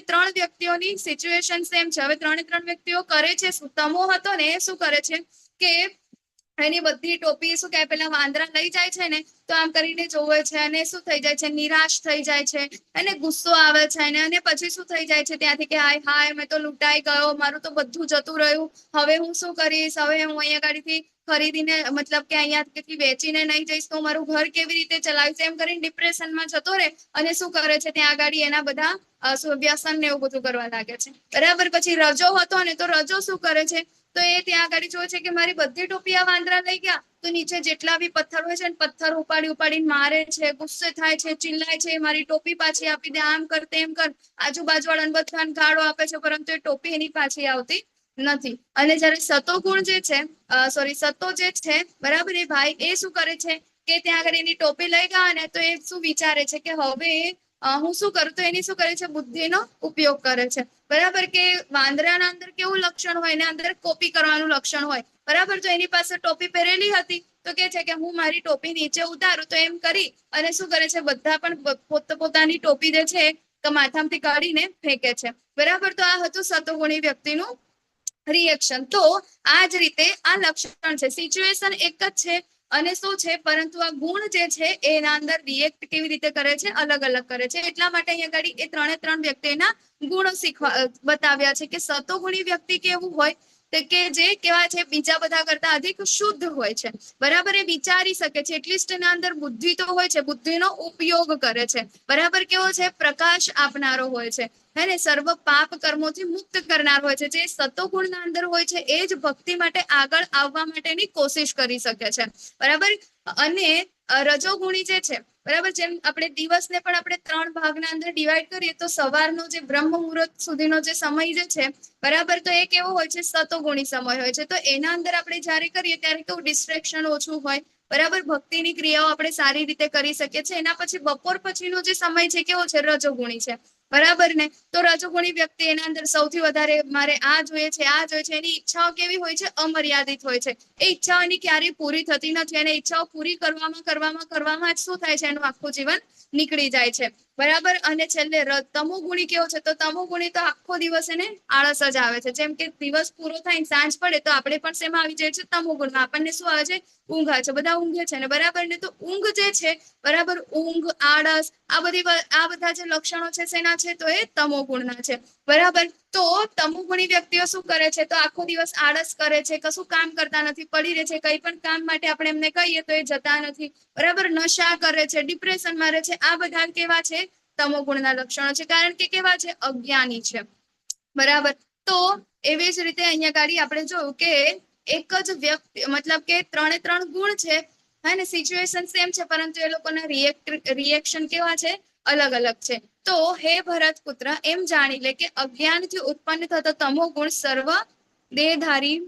ત્રણ વ્યક્તિઓની સિચ્યુએશન સેમ છે. હવે ત્રણ વ્યક્તિઓ કરે છે શું, તમો હતો ને એ શું કરે છે કે એની બધી ટોપી શું કે પેલા વાંદરા લઈ જાય છે ને તો આમ કરીને જોવે છે અને શું થઈ જાય છે, નિરાશ થઈ જાય છે, અને ગુસ્સો આવે છે એને, અને પછી શું થઈ જાય છે ત્યાંથી કે હાય હાય મેં તો લૂંટાઈ ગયો, મારું તો બધું જતું રહ્યું, હવે હું શું કરીશ, હવે હું અહીંયા ગાડીથી ખરીદીને મતલબ કે અહીંયા વેચીને નહીં જઈશ તો મારું ઘર કેવી રીતે ચલાવીશ, એમ કરીને ડિપ્રેશનમાં જતો રહે અને શું કરે છે ત્યાં આગળ એના બધા વ્યસન ને એવું બધું કરવા લાગે છે. બરાબર. પછી રજો હતો ને તો રજો શું કરે છે તો એ ત્યાં આગળ જોવે છે કે મારી બધી ટોપી આ વાંદરા લઈ ગયા, તો નીચે જેટલા બી પથ્થર હોય છે ને પથ્થર ઉપાડીને મારે છે, ગુસ્સે થાય છે, ચિલ્લાય છે, મારી ટોપી પાછી આપી દે, આમ કર તેમ કર, આજુબાજુ વાળાને બધાને ગાળો આપે છે, પરંતુ એ ટોપી એની પાછી આવતી નથી. અને જયારે સતો ગુણ જે છે સતો જે છે બરાબર, એ ભાઈ એ શું કરે છે કે ત્યાં આગળ એની ટોપી લઈ ગયા ને તો એ શું વિચારે છે કે હવે હું શું કરું, તો એની શું કરે છે, બુદ્ધિનો ઉપયોગ કરે છે. બરાબર. કે વાંદરાના અંદર કેવું લક્ષણ હોય ને, અંદર કોપી કરવાનું લક્ષણ હોય. બરાબર. તો એની પાસે ટોપી પહેરેલી હતી તો કે છે કે હું મારી ટોપી નીચે ઉતારું, તો એમ કરી અને શું કરે છે, બધા પણ પોતાની ટોપી જે છે માથામાંથી કાઢીને ફેંકે છે. બરાબર. તો આ હતું સતોગુણી વ્યક્તિનું રિએક્શન. તો આ જ રીતે આ લક્ષણ છે, સિચ્યુએશન એક જ છે અને શું છે, પરંતુ આ ગુણ જે છે એના અંદર રિએક્ટ કેવી રીતે કરે છે, અલગ અલગ કરે છે. એટલા માટે અહીંયા આગળ એ ત્રણ વ્યક્તિના ગુણો બતાવ્યા છે કે સતોગુણી વ્યક્તિ કેવું હોય તો કે જે કેવા છે, બીજા બધા કરતા અધિક શુદ્ધ હોય છે. બરાબર. એ વિચારી શકે છે, એટલીસ્ટ એના અંદર બુદ્ધિ તો હોય છે, બુદ્ધિનો ઉપયોગ કરે છે. બરાબર. કેવો છે, પ્રકાશ આપનારો હોય છે, હે ને, સર્વ પાપ કર્મોથી મુક્ત કરનાર હોય છે. જે સતોગુણના અંદર હોય છે એ જ ભક્તિ માટે આગળ આવવા માટેની કોશિશ કરી શકે છે. બરાબર. અને રજોગુણી જે છે બરાબર, જેમ આપણે દિવસને પણ આપણે 3 ભાગના અંદર ડિવાઈડ કરીએ તો સવારનો જે બ્રહ્મ મુહૂર્ત સુધીનો જે સમય જે છે બરાબર, તો એ કેવો હોય છે, સતોગુણી સમય હોય છે. તો એના અંદર આપણે જયારે કરીએ ત્યારે કેવું ડિસ્ટ્રેક્શન ઓછું હોય. બરાબર. ભક્તિની ક્રિયાઓ આપણે સારી રીતે કરી શકીએ છીએ. એના પછી બપોર પછીનો જે સમય છે કેવો છે, રજોગુણી છે. બરાબર ને. તો રજોગુણી વ્યક્તિ એના અંદર સૌથી વધારે મારે આ જોઈએ છે, આ જોઈએ છે, એની ઈચ્છાઓ કેવી હોય છે, અમર્યાદિત હોય છે. એ ઈચ્છાઓની ક્યારેય પૂરી થતી નથી અને ઈચ્છાઓ પૂરી કરવામાં જ શું થાય છે, એનું આખું જીવન નીકળી જાય છે. બરાબર. અને છેલ્લે તમોગુણી કેવો છે, તો તમોગુણી તો આખો દિવસ એને આળસ જ આવે છે. જેમ કે દિવસ પૂરો થાય સાંજ પડે તો આપણે પણ શેમાં આવી જાય છે, તમોગુણમાં. આપણને શું આવે છે, ઊંઘ આવે છે. બધા ઊંઘે છે ને બરાબર ને. તો ઊંઘ જે છે બરાબર, ઊંઘ, આળસ, આ બધા જે લક્ષણો છે શેના છે, તો એ તમોગુણના છે. બરાબર. તો તમોગુણી વ્યક્તિઓ શું કરે છે, તો આખો દિવસ આળસ કરે છે, કશું કામ કરતા નથી, પડી રહે છે. કઈ પણ કામ માટે આપણે એમને કહીએ તો એ જતા નથી. બરાબર. નશા કરે છે, ડિપ્રેશનમાં રહે છે. આ બધા કેવા છે, તમોગુણના લક્ષણો છે. કારણ કે કેવા છે, અજ્ઞાની છે. બરાબર. તો એવી જ રીતે અહીંયા ગાડી આપણે જોયું કે એક જ વ્યક્તિ મતલબ કે 3 ગુણ છે, હા ને, સિચ્યુએશન સેમ છે, પરંતુ એ લોકોના રિએક્શન કેવા છે, અલગ અલગ છે. તો હે ભરત પુત્ર, એમ જાણી લે કે અજ્ઞાનથી ઉત્પન્ન થતો તમો ગુણ સર્વ દેહધારી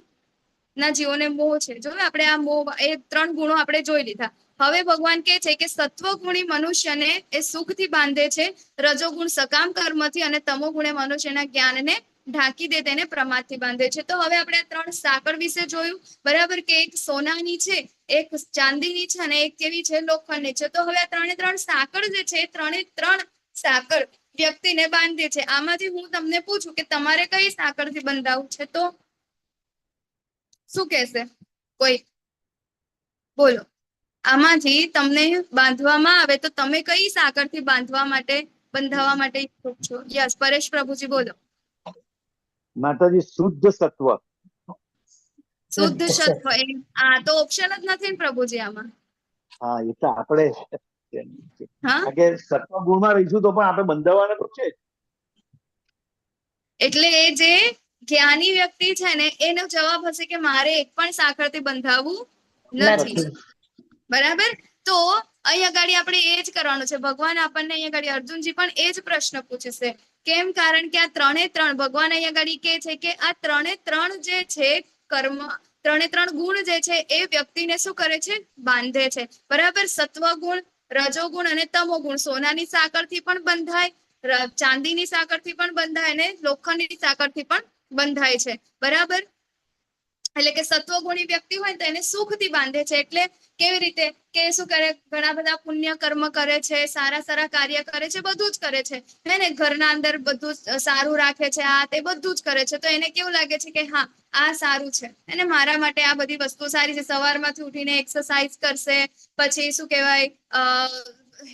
ના જીવોને મોહ છે. જો આપણે આ મોહ, એ 3 ગુણો આપણે જોઈ લીધા. હવે ભગવાન કે છે કે સત્વગુણી મનુષ્યને એ સુખથી બાંધે છે, રજોગુણ સકામ કર્મથી, અને તમોગુણે મનુષ્યના જ્ઞાનને ઢાંકી દે, તેને પ્રમાદથી બાંધે છે. તો હવે આપણે આ 3 સાંકળ વિશે જોયું. બરાબર. કે એક સોનાની છે, એક ચાંદીની છે અને એક કેવી છે, લોખંડની છે. તો હવે આ 3 સાંકળ જે છે, 3 સાંકળ વ્યક્તિને બાંધે છે. આમાંથી હું તમને પૂછું કે તમારે કઈ સાંકળથી બંધાવું છે, તો શું કહેશે કોઈ? બોલો. આમાંથી તમને બાંધવામાં આવે તો તમે કઈ સાંકળથી બંધાવવા માટે ઈચ્છુક છો? યસ, પરેશ પ્રભુજી બોલો. માતાજી શુદ્ધ સત્વ. શુદ્ધ સત્વ. આ તો ઓપ્શન જ નથી ને પ્રભુજી આમાં. હા, એ તો આપણે હા, કારણ કે સત્વ ગુણમાં રહીશું તો પણ આપણે બંધાવાના તો છે જ. એટલે એ જે જ્ઞાની વ્યક્તિ છે ને એનો જવાબ હશે કે મારે એક પણ સાંકળથી બંધાવવું નથી. બરાબર. તો અહીંયા ગાડી આપણે એ જ કરવાનું છે. ભગવાન આપણને અહીંયા ગાડી અર્જુનજી પણ એ જ પ્રશ્ન પૂછશે. કેમ? કારણ કે આ 3 ભગવાન અહીંયા ગાડી કે છે કે આ 3 જે છે કર્મ, ત્રણ ગુણ જે છે એ વ્યક્તિને શું કરે છે? બાંધે છે. બરાબર. સત્વગુણ, રજોગુણ અને તમોગુણ સોનાની સાંકળથી પણ બંધાય, ચાંદીની સાંકળથી પણ બંધાય અને લોખંડની સાંકળથી પણ બંધાય છે. બરાબર. એટલે કે સત્વગુણી વ્યક્તિ હોય તો એને સુખથી બાંધે છે. એટલે કેવી રીતે કે શું કરે? ઘણા બધા પુણ્ય કર્મ કરે છે, સારા સારા કાર્ય કરે છે, બધું જ કરે છે હે ને, ઘરના અંદર બધું સારું રાખે છે, આ તે બધું જ કરે છે. તો એને કેવું લાગે છે કે હા આ સારું છે અને મારા માટે આ બધી વસ્તુ સારી છે. સવારમાંથી ઉઠીને એક્સરસાઇઝ કરશે, પછી શું કહેવાય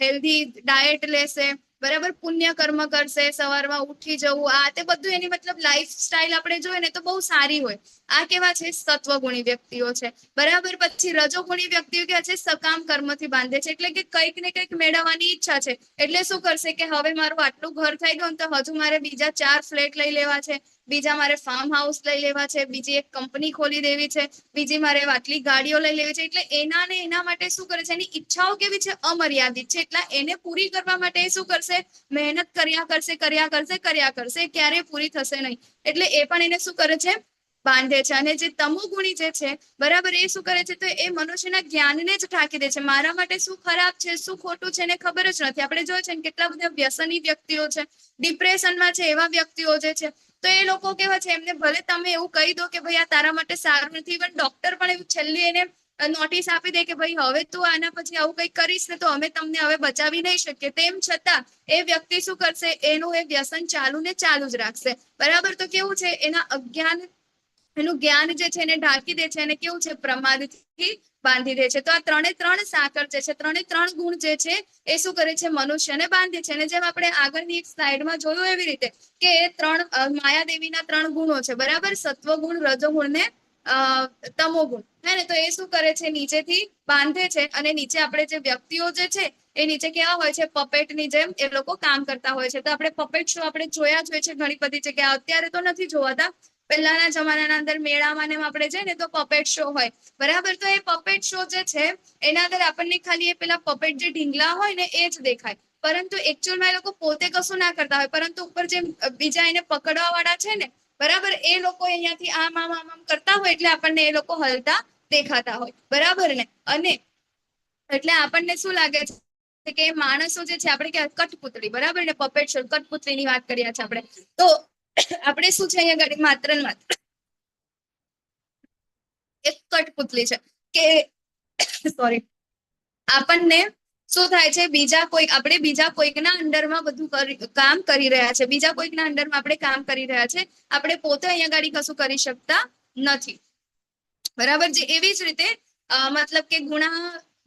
હેલ્ધી ડાયટ લેશે, બરાબર, પુણ્ય કર્મ કરશે, સવારમાં ઉઠી જવું, આ તે બધું એની મતલબ લાઈફ સ્ટાઇલ આપણે જોઈએ ને તો બહુ સારી હોય. આ કેવા છે? સત્વગુણી વ્યક્તિઓ છે. બરાબર. પછી રજોગુણી વ્યક્તિઓ કેવા છે? સકામ કર્મથી બાંધે છે. એટલે કે કંઈક ને કંઈક મેળવવાની ઈચ્છા છે એટલે શું કરશે કે હવે મારું આટલું ઘર થઈ ગયું તો હજુ મારે બીજા 4 ફ્લેટ લઈ લેવા છે, બીજા મારે ફાર્મ હાઉસ લઈ લેવા છે, બીજી એક કંપની ખોલી દેવી છે, બીજી મારે આટલી ગાડીઓ લઈ લેવી છે. એટલે એના ને એના માટે શું કરે છે? એની ઈચ્છાઓ કેવી છે? અમર્યાદિત છે. એટલે એને પૂરી કરવા માટે શું કરશે? મહેનત કર્યા કરશે, ક્યારે પૂરી થશે નહીં. એટલે એ પણ એને શું કરે છે? બાંધે છે. અને જે તમોગુણી જે છે, બરાબર, એ શું કરે છે? તો એ મનુષ્યના જ્ઞાનને જ ઢાંકી દે છે. મારા માટે શું ખરાબ છે, શું ખોટું છે એને ખબર જ નથી. આપણે જોઈએ છે ને કેટલા બધા વ્યસની વ્યક્તિઓ છે, ડિપ્રેશનમાં છે, એવા વ્યક્તિઓ જે છે તો એ લોકો કેવા છે? એમને ભલે તમે એવું કહી દો કે ભાઈ આ તારા માટે સારું નથી, ઇવન ડોક્ટર પણ એવું છેલ્લી એને નોટિસ આપી દે કે ભાઈ હવે તું આના પછી આવું કંઈક કરીશ ને તો અમે તમને હવે બચાવી નહીં શકીએ. તેમ છતાં એ વ્યક્તિ શું કરશે? એનું એ વ્યસન ચાલુ ને ચાલુ જ રાખશે. બરાબર. તો કેવું છે? એના અજ્ઞાન, એનું જ્ઞાન જે છે એને ઢાંકી દે છે અને કેવું છે? પ્રમાદથી બાંધી દે છે. તો આ ત્રણ સાંકળ જે છે, ત્રણ ગુણ જે છે એ શું કરે છે? મનુષ્યને બાંધે છે. અને જેમ આપણે આગળની એક સ્લાઇડમાં જોયું એવી રીતે કે માયાદેવીના 3 ગુણો છે. બરાબર. સત્વગુણ, રજોગુણ ને તમોગુણ, હે ને. તો એ શું કરે છે? નીચેથી બાંધે છે. અને નીચે આપણે જે વ્યક્તિઓ જે છે એ નીચે કેવા હોય છે? પપેટની જેમ એ લોકો કામ કરતા હોય છે. તો આપણે પપેટ શો આપણે જોયા જ હોય છે ઘણી બધી જગ્યાએ. અત્યારે તો નથી જોવાતા, પહેલાના જમાનાના અંદર મેળામાં ને આપણે જઈએ ને તો પપેટ શો હોય. બરાબર. તો એ પપેટ શો જે છે એના અંદર આપણને ખાલી એ પેલા પપેટ જે ઢીંગલા હોય ને એ જ દેખાય, પરંતુ એકચ્યુઅલમાં એ લોકો પોતે કશું ના કરતા હોય, પરંતુ ઉપર જે બીજા એને પકડવા વાળા છે ને, બરાબર, એ લોકો અહીંયાથી આમ આમ આમ આમ કરતા હોય એટલે આપણને એ લોકો હલતા દેખાતા હોય. બરાબર ને. અને એટલે આપણને શું લાગે છે કે માણસો જે છે આપણે કે કઠપુતળી, બરાબર ને, પપેટ શો કઠપુતળીની વાત કરીએ છીએ આપણે. તો આપણે શું છે અહીંયા ગાડી માત્ર ને માત્ર એક કઠપુતળી છે કે સોરી, આપણને શું થાય છે? આપણે બીજા કોઈકના અંડરમાં બધું કામ કરી રહ્યા છે, બીજા કોઈકના અંડરમાં આપણે કામ કરી રહ્યા છે, આપણે પોતે અહીંયા ગાડી કશું કરી શકતા નથી. બરાબર. જે એવી જ રીતે મતલબ કે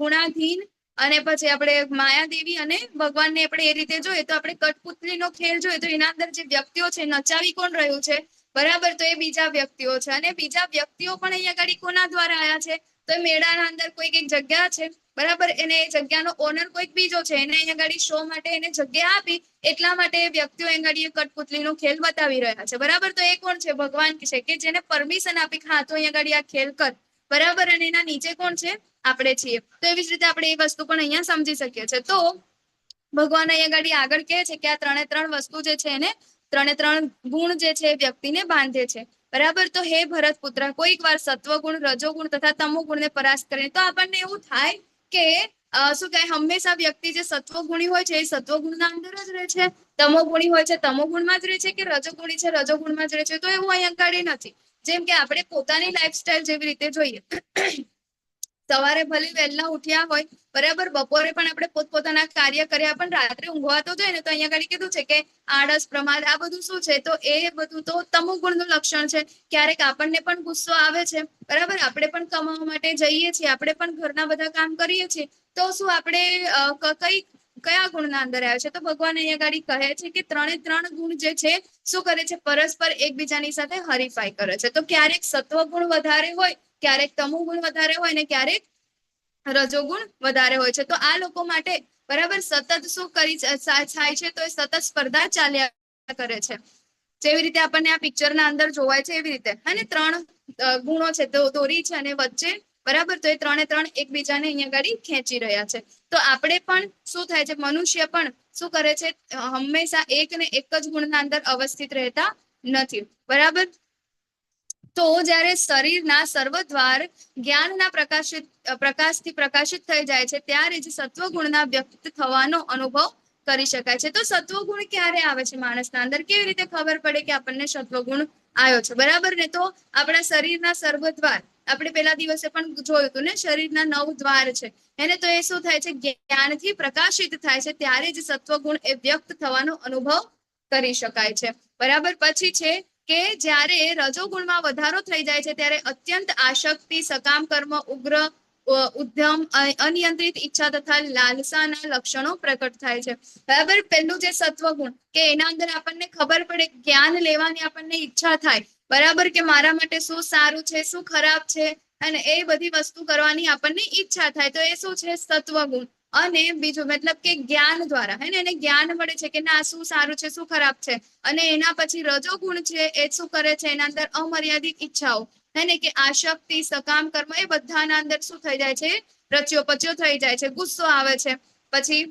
ગુણાધીન અને પછી આપણે માયાદેવી અને ભગવાનને આપણે એ રીતે જોઈએ તો આપણે કઠપુતળીનો ખેલ જોઈએ તો એના અંદર જે વ્યક્તિઓ છે નચાવી કોણ રહ્યું છે? બરાબર. તો એ બીજા વ્યક્તિઓ છે. અને બીજા વ્યક્તિઓ પણ અહીંયા ગાડી કોના દ્વારા આવ્યા છે? તો મેળાના અંદર કોઈક એક જગ્યા છે, બરાબર, એને એ જગ્યાનો ઓનર કોઈક બીજો છે, એને અહીંયા ગાડી શો માટે એને જગ્યા આપી, એટલા માટે એ વ્યક્તિઓ અહીંયા ગાડી કઠપુતળીનો ખેલ બતાવી રહ્યા છે. બરાબર. તો એ કોણ છે? ભગવાન છે, કે જેને પરમિશન આપી હા તો અહીંયા ગાડી આ ખેલ કર. બરાબર. અને એના નીચે કોણ છે? આપણે છીએ. તો એવી જ રીતે આપણે એ વસ્તુ પણ અહીંયા સમજી શકીએ છીએ. તો ભગવાન અહીંયા ગાડી આગળ કહે છે કે આ 3 વસ્તુ જે છે એને 3 ગુણ જે છે એ વ્યક્તિને બાંધે છે. બરાબર. તો હે ભરત પુત્ર, કોઈક વાર સત્વગુણ, રજોગુણ તથા તમોગુણને પરાસ્ત કરીને તો આપણને એવું થાય કે શું કહે? હંમેશા વ્યક્તિ જે સત્વગુણી હોય છે એ સત્વગુણના અંદર જ રહે છે, તમોગુણી હોય છે તમોગુણમાં જ રહે છે, કે રજોગુણી છે રજોગુણમાં જ રહે છે? તો એવું અહીંયા ગાડી નથી. જેમ કે આપણે પોતાની લાઈફસ્ટાઈલ જેવી રીતે જોઈએ, સવારે ભલે વહેલા ઉઠ્યા હોય, બરાબર, બપોરે પણ આપણે પોતપોતાના કાર્ય કર્યા, પણ રાત્રે ઊંઘવા તો જોઈએ ને. તો અહીંયા ગાડી કીધું છે કે આળસ, પ્રમાદ, આ બધું શું છે? તો એ બધું તો તમોગુણનું લક્ષણ છે. ક્યારેક આપણને પણ ગુસ્સો આવે છે, બરાબર, આપણે પણ કમાવા માટે જઈએ છીએ, આપણે પણ ઘરના બધા કામ કરીએ છીએ, તો શું આપણે કયા ગુણના અંદર આવે છે? તો ભગવાન અહીંયા ગાડી કહે છે કે 3 ગુણ જે છે શું કરે છે? પરસ્પર એકબીજાની સાથે હરીફાઈ કરે છે. તો ક્યારેક સત્વગુણ વધારે હોય, ક્યારેક તમોગુણ વધારે હોય ને ક્યારેક રજોગુણ વધારે હોય છે. તો આ લોકો માટે બરાબર સતત શું થાય છે? તો એ સતત સ્પર્ધા ચાલ્યા કરે છે. જેવી રીતે આપણને આ પિક્ચરના અંદર જોવાય છે એવી રીતે, અને 3 ગુણો છે, તો દોરી છે અને વચ્ચે, બરાબર, તો એ 3 એકબીજાને અહીંયા ગાડી ખેંચી રહ્યા છે. તો આપણે પણ શું થાય છે? મનુષ્ય પણ શું કરે છે? હંમેશા એક ને એક જ ગુણના અંદર અવસ્થિત રહેતા નથી. બરાબર. તો જ્યારે શરીરના સર્વદ્વાર જ્ઞાનના પ્રકાશથી પ્રકાશિત થઈ જાય છે ત્યારે જ સત્વગુણના વ્યક્ત થવાનો અનુભવ કરી શકાય છે. તો સત્વગુણ ક્યારે આવે છે માણસના અંદર? કેવી રીતે ખબર પડે કે આપણને સત્વગુણ આવ્યો છે? બરાબર ને? તો આપણા શરીરના સર્વદ્વાર આપણે પેલા દિવસે પણ જોયું હતું ને, શરીરના 9 દ્વાર છે એને. તો એ શું થાય છે? જ્ઞાનથી પ્રકાશિત થાય છે ત્યારે જ સત્વગુણ એ વ્યક્ત થવાનો અનુભવ કરી શકાય છે. બરાબર. પછી છે કે જ્યારે રજોગુણમાં વધારો થઈ જાય છે ત્યારે અત્યંત આસક્તિ, સકામ કર્મ, ઉગ્ર ઉદ્યમ, અનિયંત્રિત ઈચ્છા તથા લાલસાના લક્ષણો પ્રકટ થાય છે. બરાબર. પહેલું જે સત્વગુણ કે એના અંદર આપણને ખબર પડે, જ્ઞાન લેવાની આપણને ઈચ્છા થાય. બરાબર, કે મારા માટે શું સારું છે, શું ખરાબ છે, અને એ બધી વસ્તુ કરવાની આપણને ઈચ્છા થાય. તો એ શું છે? સત્વગુણ. અને બીજું મતલબ કે જ્ઞાન દ્વારા હે ને એને જ્ઞાન મળે છે કે ના શું સારું છે, શું ખરાબ છે. અને એના પછી રજોગુણ છે એ શું કરે છે? એના અંદર અમર્યાદિત ઈચ્છાઓ હે ને, કે આસક્તિ, સકામ કર્મ, એ બધાના અંદર શું થઈ જાય છે? રચ્યો પચ્યો થઈ જાય છે. ગુસ્સો આવે છે. પછી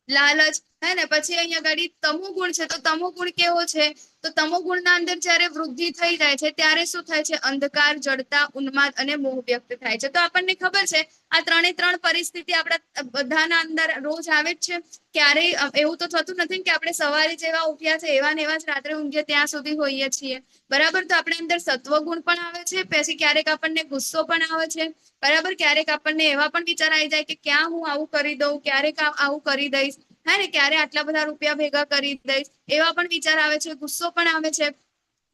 લાલચ હે ને. પછી અહીંયા ગાડી તમોગુણ છે. તો તમોગુણ કેવો છે? તો તમોગુણના અંદર જ્યારે વૃદ્ધિ થઈ જાય છે ત્યારે શું થાય છે? અંધકાર, જડતા, ઉન્માદ અને મોહ વ્યક્ત થાય છે. તો આપણને ખબર છે આ 3 પરિસ્થિતિ આપણા બધાના અંદર રોજ આવે જ છે. ક્યારેય એવું તો થતું નથી કે આપણે સવારે જેવા ઉઠ્યા છે એવા ને એવા જ રાત્રે ઊંઘીએ ત્યાં સુધી હોઈએ છીએ. બરાબર. તો આપણે અંદર સત્વગુણ પણ આવે છે, પછી ક્યારેક આપણને ગુસ્સો પણ આવે છે. બરાબર. ક્યારેક આપણને એવા પણ વિચાર આવી જાય કે ક્યાં હું આવું કરી દઉં, ક્યારેક આવું કરી દઈશ, હે ને, ક્યારે આટલા બધા રૂપિયા ભેગા કરી દઈશ, એવા પણ વિચાર આવે છે. ગુસ્સો પણ આવે છે.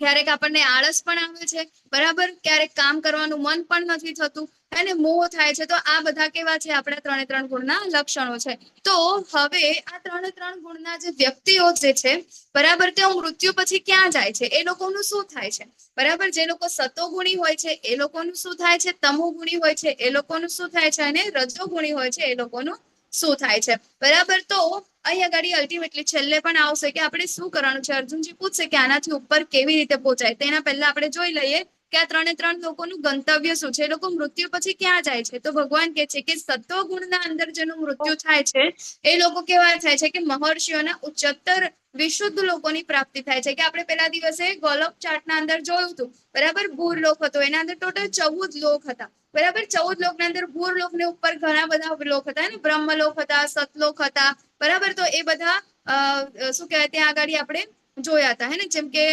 ક્યારેક આપણને આળસ પણ આવે છે. બરાબર. ક્યારેક કામ કરવાનું મન પણ નથી થતું અને મોહ થાય છે. તો આ બધા કેવા છે? આપણા 3 ગુણના લક્ષણો છે. તો હવે આ 3 ગુણના જે વ્યક્તિઓ જે છે, બરાબર, તેઓ મૃત્યુ પછી ક્યાં જાય છે? એ લોકોનું શું થાય છે? બરાબર. જે લોકો સતોગુણી હોય છે એ લોકોનું શું થાય છે? તમોગુણી હોય છે એ લોકોનું શું થાય છે? અને રજોગુણી હોય છે એ લોકોનું શું થાય છે? બરાબર. તો અહીંયા ગાડી અલ્ટિમેટલી છેલ્લે પણ આવશે કે આપણે શું કરવાનું છે. અર્જુનજી પૂછશે કે આનાથી ઉપર કેવી રીતે પહોંચાય. તેના પહેલા આપણે જોઈ લઈએ કે આ 3 લોકોનું ગંતવ્ય શું છે? એ લોકો મૃત્યુ પછી ક્યાં જાય છે? તો ભગવાન કહે છે કે સત્વગુણના અંદર જેનું મૃત્યુ થાય છે એ લોકો કેવા થાય છે? કે મહર્ષિઓના ઉચ્ચતર વિશુદ્ધ લોકોની પ્રાપ્તિ થાય છે. કે આપણે પેલા દિવસે ગોલોક ચાર્ટના અંદર જોયું હતું. બરાબર. ભૂર લોક હતો, એના અંદર ટોટલ 14 લોક હતા. બરાબર. 14 લોકના અંદર ભૂર લોકને ઉપર ઘણા બધા લોક હતા ને, બ્રહ્મલોક હતા, સતલોક હતા. બરાબર. તો એ બધા શું કહેવાય ત્યાં આગળ આપણે જોયા હતા હે ને. જેમ કે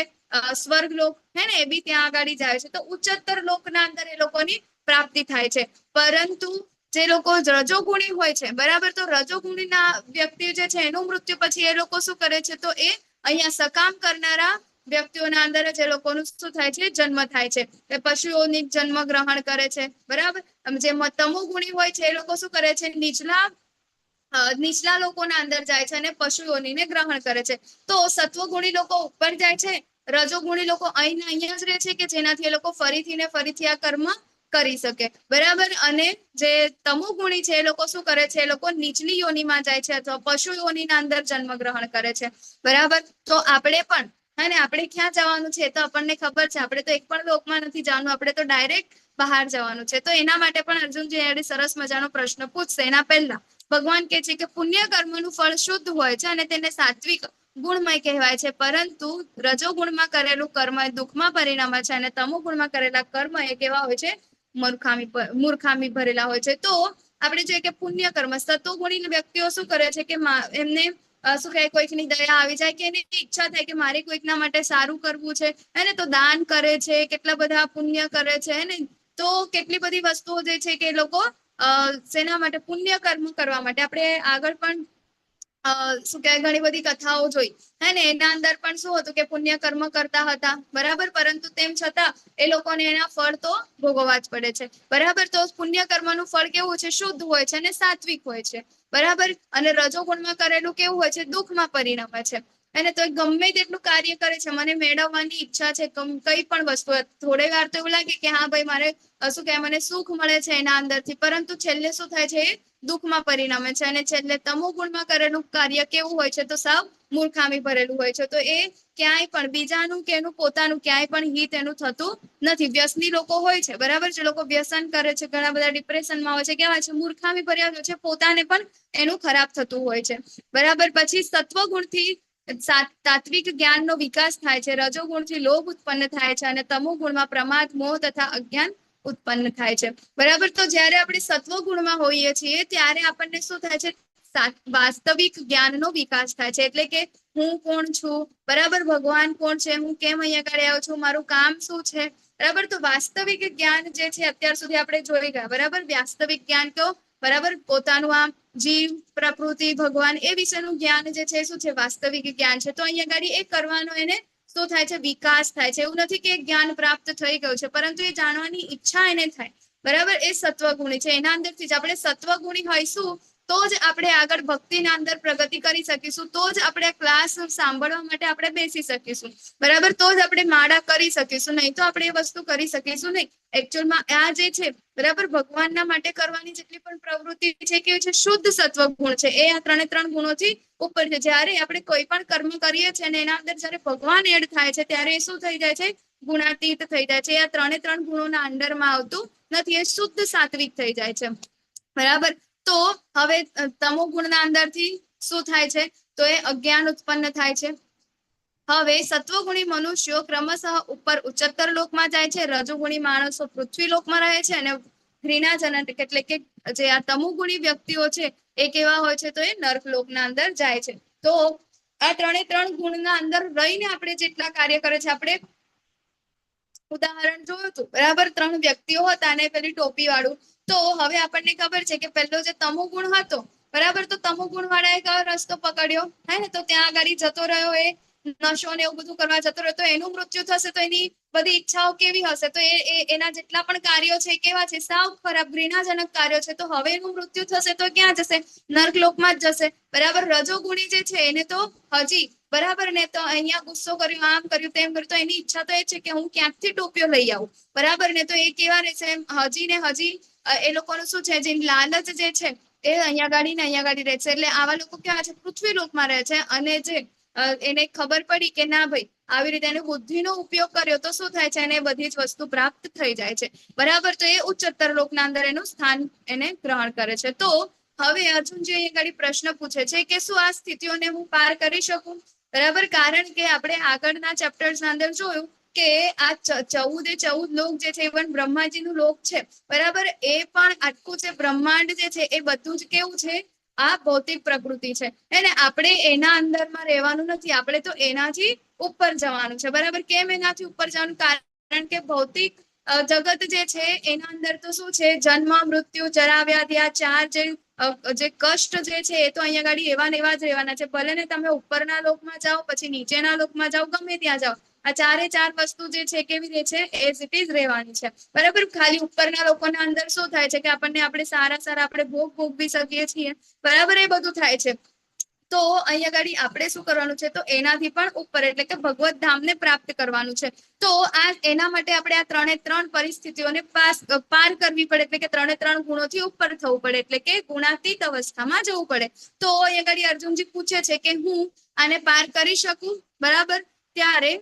સ્વર્ગ લોક હે ને, એ બી ત્યાં આગળ જાય છે. તો ઉચ્ચતર લોકના અંદર એ લોકોની પ્રાપ્તિ થાય છે. પરંતુ જે લોકો રજોગુણી હોય છે, બરાબર, તો રજોગુણીના વ્યક્તિ જે છે એનું મૃત્યુ પછી એ લોકો શું કરે છે? તો એ અહીંયા સકામ કરનારા વ્યક્તિઓના અંદર જ એ લોકોનું શું થાય છે? જન્મ થાય છે. એ પશુઓની જન્મ ગ્રહણ કરે છે. બરાબર. જે તમોગુણી હોય છે એ લોકો શું કરે છે? નીચલા લોકોના અંદર જાય છે અને પશુઓને ગ્રહણ કરે છે. તો સત્વગુણી લોકો ઉપર જાય છે, રજોગુણી લોકો અહીંયા જ રહે છે કે જેનાથી એ લોકો ફરીથી ને ફરીથી આ કર્મ કરી શકે. બરાબર. અને જે તમોગુણી છે એ લોકો શું કરે છે? એ લોકો નીચલી યોનિમાં જાય છે અથવા પશુ યોનિના અંદર જન્મ ગ્રહણ કરે છે. બરાબર. તો આપણે પણ હે ને, આપણે ક્યાં જવાનું છે તો આપણને ખબર છે. આપણે તો એક પણ લોકમાં નથી જવાનું, આપણે તો ડાયરેક્ટ બહાર જવાનું છે. તો એના માટે પણ અર્જુનજી સરસ મજાનો પ્રશ્ન પૂછશે. એના પહેલા ભગવાન કહે છે કે પુણ્ય કર્મનું ફળ શુદ્ધ હોય છે અને તેને સાત્વિક ગુણમય કહેવાય છે. પરંતુ રજોગુણમાં કરેલું કર્મ એ દુઃખમાં પરિણમે છે અને તમોગુણમાં કરેલા કર્મ એ કેવા હોય છે? મૂર્ખામી ભરેલા હોય છે. તો આપણે જોઈએ કે પુણ્ય કર્મ, સતોગુણી વ્યક્તિઓ શું કરે છે? કે એમને શું કહે, કોઈકની દયા આવી જાય કે એની ઈચ્છા થાય કે મારે કોઈકના માટે સારું કરવું છે એને, તો દાન કરે છે, કેટલા બધા પુણ્ય કરે છે ને. તો કેટલી બધી વસ્તુઓ જે છે કે એ લોકો શેના માટે? પુણ્ય કર્મ કરવા માટે. આપણે આગળ પણ શું કહેવાય ઘણી બધી કથાઓ જોઈ હે ને. એના અંદર પણ શું હતું કે પુણ્ય કર્મ કરતા હતા. બરાબર. પરંતુ તેમ છતાં એ લોકોને એના ફળ તો ભોગવવા જ પડે છે. બરાબર. તો પુણ્ય કર્મનું ફળ કેવું છે? શુદ્ધ હોય છે અને સાત્વિક હોય છે. બરાબર. અને રજોગુણમાં કરેલું કેવું હોય છે? દુઃખમાં પરિણમે છે. અને તો ગમે તેટલું કાર્ય કરે છે, મને મેળવવાની ઈચ્છા છે કઈ પણ વસ્તુ, થોડે વાર તો એવું લાગે કે હા ભાઈ મારે શું કહેવાય મને સુખ મળે છે એના અંદરથી, પરંતુ છેલ્લે શું થાય છે? એ દુઃખમાં પરિણમે છે. અને છેલ્લે તમોગુણમાં કરેલું કાર્ય કેવું હોય છે? તો સાવ મૂર્ખામી ભરેલું હોય છે. તો એ ક્યાંય પણ બીજાનું કે એનું પોતાનું ક્યાંય પણ હિત એનું થતું નથી. વ્યસની લોકો હોય છે, બરાબર, જે લોકો વ્યસન કરે છે, ઘણા બધા ડિપ્રેશનમાં હોય છે, કેવા છે? મૂર્ખામી ભર્યા હોય છે. પોતાને પણ એનું ખરાબ થતું હોય છે. બરાબર. પછી સત્વગુણથી તાત્વિક જ્ઞાનનો વિકાસ થાય છે, રજોગુણથી લોભ ઉત્પન્ન થાય છે અને તમો ગુણમાં પ્રમાદ, મોહ તથા અજ્ઞાન ઉત્પન્ન થાય છે. બરાબર. તો જ્યારે આપણે સત્વ ગુણમાં હોઈએ છીએ ત્યારે આપણને શું થાય છે? વાસ્તવિક જ્ઞાનનો વિકાસ થાય છે. એટલે કે હું કોણ છું, બરાબર, ભગવાન કોણ છે, હું કેમ અહીંયા આગળ આવ્યો છું, મારું કામ શું છે, બરાબર. તો વાસ્તવિક જ્ઞાન જે છે અત્યાર સુધી આપણે જોઈ ગયા, બરાબર. વાસ્તવિક જ્ઞાન તો બરાબર પોતાનું આમ જીવ, પ્રકૃતિ, ભગવાન એ વિશેનું જ્ઞાન જે છે શું છે? વાસ્તવિક જ્ઞાન છે. તો અહીંયા આગળ એ કરવાનો એને શું થાય છે? વિકાસ થાય છે. એવું નથી કે જ્ઞાન પ્રાપ્ત થઈ ગયું છે, પરંતુ એ જાણવાની ઈચ્છા એને થાય, બરાબર. એ સત્વગુણી છે. એના અંદરથી જ આપણે સત્વગુણી હોઈશું તો જ આપણે આગળ ભક્તિના અંદર પ્રગતિ કરી શકીશું, તો જ આપણે ક્લાસ સાંભળવા માટે આપણે બેસી શકીશું, બરાબર. તો જ આપણે માળા કરી શકીશું, નહીં તો આપણે એ વસ્તુ કરી શકીશું નહીં. એકચ્યુઅલમાં આ જે છે બરાબર ભગવાનના માટે કરવાની જેટલી પણ પ્રવૃત્તિ છે કેવી છે? શુદ્ધ સત્વ ગુણ છે. એ આ 3 ગુણોથી ઉપર છે. જ્યારે આપણે કોઈ પણ કર્મ કરીએ છીએ અને એના અંદર જ્યારે ભગવાન એડ થાય છે ત્યારે એ શું થઈ જાય છે? ગુણાતીત થઈ જાય છે. આ 3 ગુણોના અંડરમાં આવતું નથી, એ શુદ્ધ સાત્વિક થઈ જાય છે, બરાબર. તો હવે તમો ગુણના અંદરથી શું થાય છે? તો એ અજ્ઞાન ઉત્પન્ન થાય છે. હવે સત્વગુણી મનુષ્યો ક્રમશઃ ઉપર ઉચ્ચતર લોકમાં જાય છે, રજોગુણી માણસો પૃથ્વી લોકમાં રહે છે અને ઘૃણાજનક એટલે કે જે આ તમોગુણી વ્યક્તિઓ છે એ કેવા હોય છે? તો એ નર્ક લોકના અંદર જાય છે. તો આ 3 ગુણના અંદર રહીને આપણે જેટલા કાર્ય કરે છે, આપણે ઉદાહરણ જોયું હતું, બરાબર. 3 વ્યક્તિઓ હતા અને પેલી ટોપી વાળું. તો હવે આપણને ખબર છે કે પહેલો જે તમો ગુણ હતો, બરાબર, તો તમો ગુણ વાળાએ કયો રસ્તો પકડ્યો? હે ને? તો ત્યાં આગળ જતો રહ્યો, એ નશો ને એવું બધું કરવા જતો રહ્યો, તો એનું મૃત્યુ થશે. તો એની બધી ઈચ્છાઓ કેવી હશે? તો એના જેટલા પણ કાર્યો છે કેવા છે? સાવ ખરાબ, ઘૃણાજનક કાર્યો છે. તો હવે એનું મૃત્યુ થશે તો ક્યાં જશે? નર્ક લોકમાં જ જશે, બરાબર. રજોગુણી જે છે એને તો હજી બરાબર ને, તો અહીંયા ગુસ્સો કર્યો, આમ કર્યું, તેમ કર્યું, તો એની ઈચ્છા તો એ છે કે હું ક્યાંકથી ટોપીઓ લઈ આવું, બરાબર ને. તો એ કેવા રહેશે? હજી ને હજી એ લોકોનું શું છે? જે લાલચ જે છે એ અહીંયા ગાડી રહે છે. એટલે આવા લોકો કેવા છે? પૃથ્વી લોકમાં રહે છે. અને જે એને ખબર પડી કે ના ભાઈ આવી રીતે એને બુદ્ધિનો ઉપયોગ કર્યો તો શું થાય છે? એને બધી જ વસ્તુ પ્રાપ્ત થઈ જાય છે, બરાબર. તો એ ઉચ્ચતર લોકના અંદર એનું સ્થાન એને ગ્રહણ કરે છે. તો હવે અર્જુનજી અહીંયા આગળ પ્રશ્ન પૂછે છે કે શું આ સ્થિતિઓને હું પાર કરી શકું? બરાબર. કારણ કે આપણે આગળના ચેપ્ટર્સના અંદર જોયું કે આ 14 લોક જે છે, ઇવન બ્રહ્માજીનું લોક છે, બરાબર, એ પણ આટલું છે બ્રહ્માંડ જે છે એ બધું જ કેવું છે? આ ભૌતિક પ્રકૃતિ છે, હે ને? આપણે એના અંદરમાં રહેવાનું નથી, આપણે તો એનાથી ઉપર જવાનું છે, બરાબર. કેમ એનાથી ઉપર જવાનું? કારણ કે ભૌતિક જગત જે છે એના અંદર તો શું છે? જન્મ, મૃત્યુ, જરા, વ્યાધિ, આ 4 જે કષ્ટ જે છે એ તો અહીંયા ગાડી એવા ને એવા જ રહેવાના છે. ભલે ને તમે ઉપરના લોકમાં જાઓ, પછી નીચેના લોકમાં જાઓ, ગમે ત્યાં જાઓ, આ 4 વસ્તુ જે છે કેવી રહે છે? એઝ ઇટ ઇઝ રહેવાની છે, બરાબર. ખાલી ઉપરના લોકોના અંદર શું થાય છે કે આપણે સારા આપણે ભોગ ભોગવી શકીએ છીએ, બરાબર. એ બધું થાય છે. તો અહીંયા ગાડી આપણે શું કરવાનું છે? તો એનાથી પણ ઉપર એટલે કે ભગવત ધામને પ્રાપ્ત કરવાનું છે. તો એના માટે આપણે આ 3 પરિસ્થિતિઓને પાર કરવી પડે, એટલે કે 3 ગુણોથી ઉપર થવું પડે, એટલે કે ગુણાતીત અવસ્થામાં જવું પડે. તો અહીંયા ગાડી અર્જુનજી પૂછે છે કે હું આને પાર કરી શકું, બરાબર. ત્યારે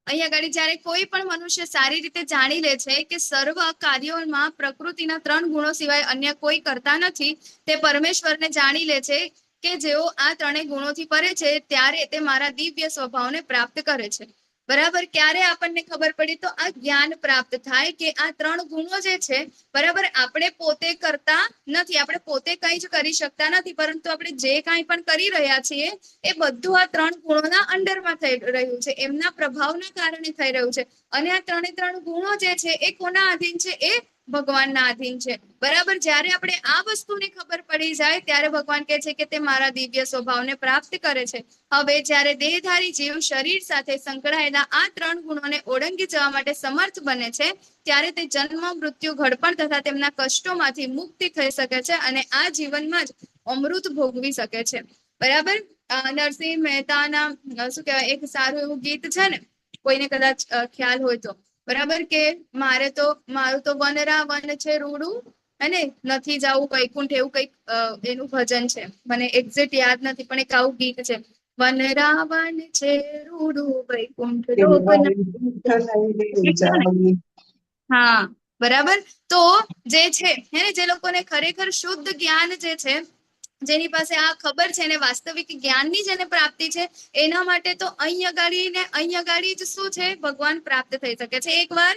અહીંયા આગળ જ્યારે કોઈ પણ મનુષ્ય સારી રીતે જાણી લે છે કે સર્વ કાર્યોમાં પ્રકૃતિના 3 ગુણો સિવાય અન્ય કોઈ કરતા નથી, તે પરમેશ્વરને જાણી લે છે કે જેઓ આ 3 ગુણોથી પરે છે ત્યારે તે મારા દિવ્ય સ્વભાવને પ્રાપ્ત કરે છે, બરાબર. ક્યારે આપણને ખબર પડી? તો આ જ્ઞાન પ્રાપ્ત થાય કે આ 3 ગુણો જે છે, બરાબર, આપણે પોતે કરતા નથી, આપણે પોતે કંઈ જ કરી શકતા નથી, પરંતુ આપણે જે કાંઈ પણ કરી રહ્યા છીએ એ બધું આ 3 ગુણોના અંડરમાં થઈ રહ્યું છે, એમના પ્રભાવના કારણે થઈ રહ્યું છે. અને આ 3 ગુણો જે છે એ કોના આધીન છે? એ ભગવાનના આધીન છે, બરાબર. જ્યારે આપણે આ વસ્તુની ખબર પડી જાય ત્યારે ભગવાન કહે છે કે તે મારા દિવ્ય સ્વભાવને પ્રાપ્ત કરે છે. હવે જ્યારે દેહધારી જીવ શરીર સાથે સંકળાયેલા આ 3 ગુણોને ઓળંગી જવા માટે સમર્થ બને છે ત્યારે તે જન્મ, મૃત્યુ, ઘડપણ તથા તેમના કષ્ટોમાંથી મુક્તિ થઈ શકે છે અને આ જીવનમાં જ અમૃત ભોગવી શકે છે, બરાબર. નરસિંહ મહેતાના શું કહેવાય એક સારું એવું ગીત છે ને, કોઈને કદાચ ખ્યાલ હોય તો, બરાબર, કે મારું તો વનરાવન છે રૂડું, અને નથી જવું વૈકુંઠ, એવું કઈક એનું ભજન છે, મને એક્ઝેક્ટ યાદ નથી, પણ એક આવું ગીત છે. વનરાવન છે રૂડું વૈકુંઠ હા, બરાબર. તો જે છે હે, જે લોકોને ખરેખર શુદ્ધ જ્ઞાન જે છે, જેની પાસે આ ખબર છે અને વાસ્તવિક જ્ઞાનની જેને પ્રાપ્તિ છે, એના માટે તો અહીં અગાડી જ શું છે, ભગવાન પ્રાપ્ત થઈ શકે છે. એકવાર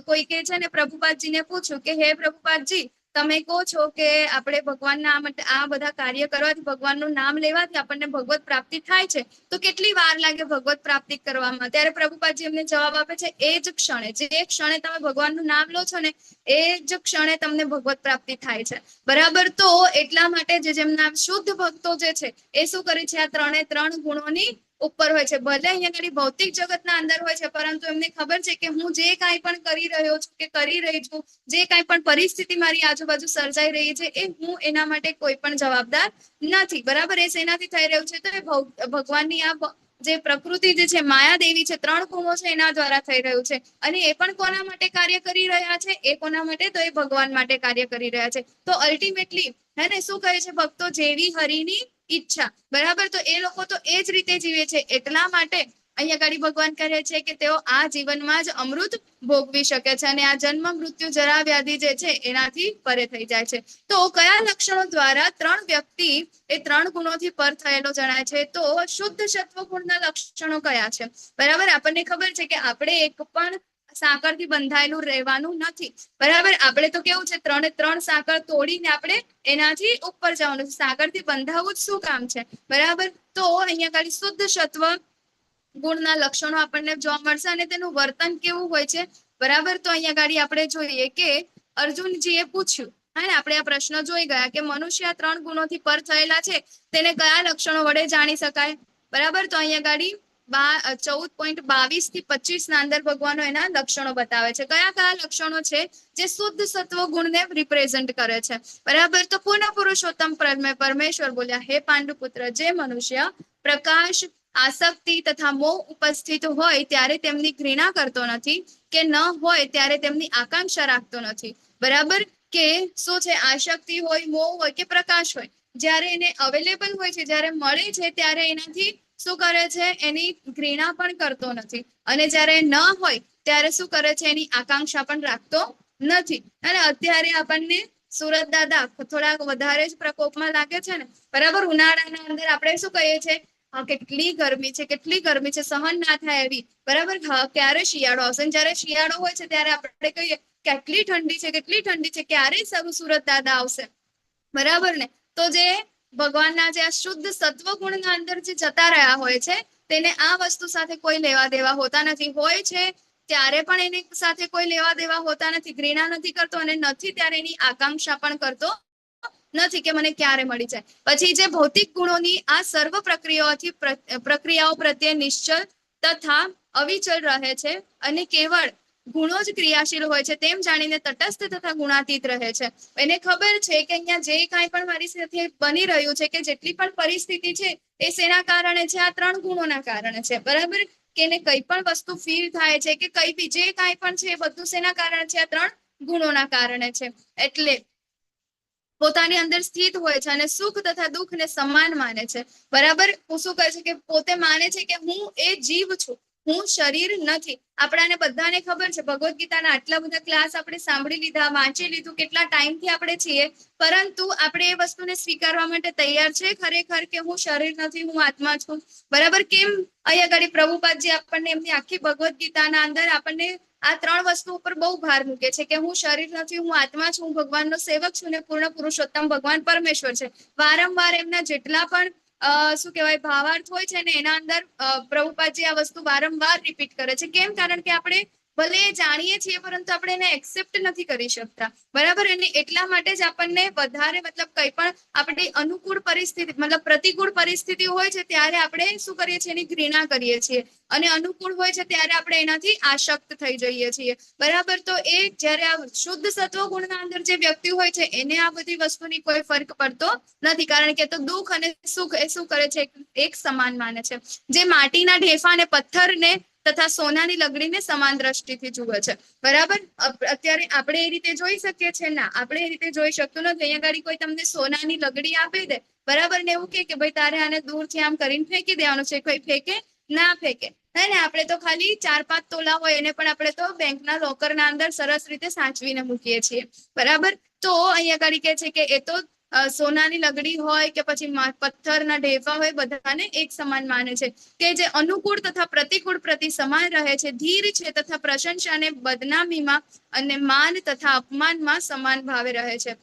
કોઈ કે છે ને પ્રભુપાદજીને પૂછ્યું કે હે પ્રભુપાદજી, તમે કહો છો કે આપણે ભગવાનના આ બધા કાર્ય કરવાથી, ભગવાનનું નામ લેવાથી આપણને ભગવત પ્રાપ્તિ થાય છે, તો કેટલી વાર લાગે ભગવત પ્રાપ્તિ કરવામાં? ત્યારે પ્રભુપાદજી એમને જવાબ આપે છે, એ જ ક્ષણે, જે ક્ષણે તમે ભગવાનનું નામ લો છો ને, એ જ ક્ષણે તમને ભગવત પ્રાપ્તિ થાય છે. બરાબર. તો એટલા માટે જેમના શુદ્ધ ભક્તો જે છે એ શું કરે છે, આ 3 ગુણોની ઉપર હોય છે. ભલે અહીંયા આગળ ભૌતિક જગતના અંદર હોય છે, પરંતુ એમને ખબર છે કે હું જે કાંઈ પણ કરી રહ્યો છું કે કરી રહી છું, જે કાંઈ પણ પરિસ્થિતિ મારી આજુબાજુ સર્જાઈ રહી છે, એ હું એના માટે કોઈ પણ જવાબદાર નથી. બરાબર. એ શેનાથી થઈ રહ્યું છે? તો એ ભગવાનની આ જે પ્રકૃતિ જે છે, માયાદેવી છે, 3 ગુણો છે, એના દ્વારા થઈ રહ્યું છે. અને એ પણ કોના માટે કાર્ય કરી રહ્યા છે? એ કોના માટે? તો એ ભગવાન માટે કાર્ય કરી રહ્યા છે. તો અલ્ટિમેટલી હે ને શું કહે છે, ભક્તો જેવી હરિની ઈચ્છા. બરાબર. તો એ લોકો તો એ જ રીતે જીવે છે. એટલા માટે અહીંયા આગળ ભગવાન કહે છે કે તેઓ આ જીવનમાં જ અમૃત ભોગવી શકે છે અને આ જન્મ મૃત્યુ જરા વ્યાધિ જે છે એનાથી પરે થઈ જાય છે. તો કયા લક્ષણો દ્વારા 3 વ્યક્તિ એ 3 ગુણોથી પર થયેલો જણાય છે? તો શુદ્ધ સત્વ ગુણના લક્ષણો કયા છે? બરાબર. આપણને ખબર છે કે આપણે એક પણ સાંકળથી બંધાયેલું રહેવાનું નથી. બરાબર. આપણે તો કેવું છે, 3 સાંકળ તોડીને આપણે એનાથી ઉપર જવાનું છે. સાંકળથી બંધાવવું જ શું કામ છે? બરાબર. તો અહીંયા ખાલી શુદ્ધ સત્વ ગુણના લક્ષણો આપણને જોવા મળશે અને તેનું વર્તન કેવું હોય છે? બરાબર. તો અહીંયા ગાડી આપણે જોઈએ કે અર્જુનજીએ પૂછ્યું, હા ને, આપણે આ પ્રશ્ન જોઈ ગયા કે મનુષ્ય 3 ગુણોથી પર થયેલા છે, તેને કયા લક્ષણો વડે જાણી શકાય? બરાબર. તો અહીંયા ગાડી 14.22 થી 25 ના અંદર ભગવાનો એના લક્ષણો બતાવે છે. કયા લક્ષણો છે જે શુદ્ધ સત્વ ગુણને રિપ્રેઝન્ટ કરે છે? બરાબર. તો પૂર્ણ પુરુષોત્તમ પરમેશ્વર બોલ્યા, હે પાંડુપુત્ર, જે મનુષ્ય પ્રકાશ, આસક્તિ તથા મોહ ઉપસ્થિત હોય ત્યારે તેમની ઘૃણા કરતો નથી, કે ન હોય ત્યારે તેમની આકાંક્ષા રાખતો નથી. બરાબર. કે શું છે, આસક્તિ હોય, મોહ હોય કે પ્રકાશ હોય, જ્યારે એને અવેલેબલ હોય છે, જ્યારે મળે છે, ત્યારે એનાથી શું કરે છે, એની ઘૃણા પણ કરતો નથી. અને જ્યારે ન હોય ત્યારે શું કરે છે, એની આકાંક્ષા પણ રાખતો નથી. અને અત્યારે આપણને સુરત દાદા થોડાક વધારે જ પ્રકોપમાં લાગે છે ને. બરાબર. ઉનાળાના અંદર આપણે શું કહીએ છીએ, કેટલી ગરમી છે, કેટલી ગરમી છે, સહન ના થાય એવી. બરાબર. ક્યારે શિયાળો આવશે? જયારે શિયાળો હોય છે ત્યારે આપણે કહીએ કેટલી ઠંડી છે, કેટલી ઠંડી છે, ક્યારે સુરત દાદા આવશે? બરાબર ને. તો જે ભગવાનના જે આ શુદ્ધ સત્વ ગુણના અંદર જે જતા રહ્યા હોય છે, તેને આ વસ્તુ સાથે કોઈ લેવા દેવા હોતા નથી. હોય છે ત્યારે પણ એની સાથે કોઈ લેવા દેવા હોતા નથી, ઘૃણા નથી કરતો, અને નથી ત્યારે એની આકાંક્ષા પણ કરતો નથી કે મને ક્યારે મળી જાય. પછી જે ભૌતિક ગુણોની આ સર્વ પ્રક્રિયાઓ પ્રત્યે નિશ્ચલ તથા અવિચલ રહે છે અને કેવળ ગુણો જ ક્રિયાશીલ હોય છે તેમ જાણીને તટસ્થ તથા ગુણાતીત રહે છે. એને ખબર છે કે અહીંયા જે કાંઈ પણ મારી સાથે બની રહ્યું છે, કે જેટલી પણ પરિસ્થિતિ છે, એ શેના કારણે છે? આ 3 ગુણોના કારણે છે. બરાબર. કે એને કઈ પણ વસ્તુ ફીલ થાય છે કે કઈ બી જે કાંઈ પણ છે, એ બધું શેના કારણે છે? આ 3 ગુણોના કારણે છે. એટલે પોતાની અંદર સ્થિત હોય છે અને સુખ તથા દુઃખ ને સમાન માને છે. બરાબર. હું શું કહે છે કે પોતે માને છે કે હું એ જીવ છું, હું શરીર નથી. આપણાને બધાને ખબર છે, ભગવદ્ ગીતાના આટલા બધા ક્લાસ આપણે સાંભળી લીધા, વાંચી લીધું, કેટલા ટાઈમથી આપણે છીએ, પરંતુ આપણે એ વસ્તુને સ્વીકારવા માટે તૈયાર છે ખરેખર કે હું શરીર નથી, હું આત્મા છું? બરાબર. કેમ અહીંયા આગળ પ્રભુપાદજી આપણને એમની આખી ભગવદ્ ગીતાના અંદર આપણને આ 3 વસ્તુ ઉપર બહુ ભાર મૂકે છે કે હું શરીર નથી, હું આત્મા છું, હું ભગવાનનો સેવક છું ને પૂર્ણ પુરુષોત્તમ ભગવાન પરમેશ્વર છે. વારંવાર એમના જેટલા પણ શું કહેવાય ભાવાર્થ હોય છે ને, એના અંદર પ્રભુપાદજી આ વસ્તુ વારંવાર રિપીટ કરે છે. કેમ? કારણ કે આપણે ભલે જાણીએ છીએ, પરંતુ આપણે એને એક્સેપ્ટ નથી કરી શકતા. બરાબર. અને એટલા માટે જ આપણને વધારે કંઈ પણ આપણી અનુકૂળ પરિસ્થિતિ પ્રતિકૂળ પરિસ્થિતિ હોય છે ત્યારે આપણે શું કરીએ છીએ? એની ઘૃણા કરીએ છીએ. અને અનુકૂળ હોય છે ત્યારે આપણે એનાથી આસક્ત થઈ જઈએ છીએ. બરાબર. તો એ જ્યારે આ શુદ્ધ સત્વ ગુણના અંદર જે વ્યક્તિ હોય છે, એને આ બધી વસ્તુની કોઈ ફરક પડતો નથી. કારણ કે તો દુઃખ અને સુખ એ શું કરે છે? એક સમાન માને છે. જે માટીના ઢેફા અને પથ્થરને તથા સોનાની લગડીને સમાન દ્રષ્ટિથી જુએ છે. બરાબર. અત્યારે આપણે એ રીતે જોઈ શકીએ છીએ? ના, આપણે એ રીતે જોઈ શકતું નથી. અહીંયા ગાડી કોઈ તમને સોનાની લગડી આપી દે, બરાબર, ને એવું કે ભાઈ તારે આને દૂરથી આમ કરીને ફેંકી દેવાનું છે, કોઈ ફેંકે ના ફેંકે. હે ને. આપણે તો ખાલી 4-5 તોલા હોય એને પણ આપણે તો બેંકના લોકરના અંદર સરસ રીતે સાચવીને મૂકીએ છીએ. બરાબર. તો અહીંયા ગાડી કહે છે કે એ તો સોનાની લગડી હોય કે પછી પથ્થરના ઢેફા હોય, બધાને એક સમાન માને છે, કે જે અનુકૂળ તથા પ્રતિકૂળ પ્રતિ સમાન રહે છે, ધીર છે તથા પ્રશંસા અને બદનામીમાં અને માન તથા અપમાનમાં સમાન ભાવે રહે છે.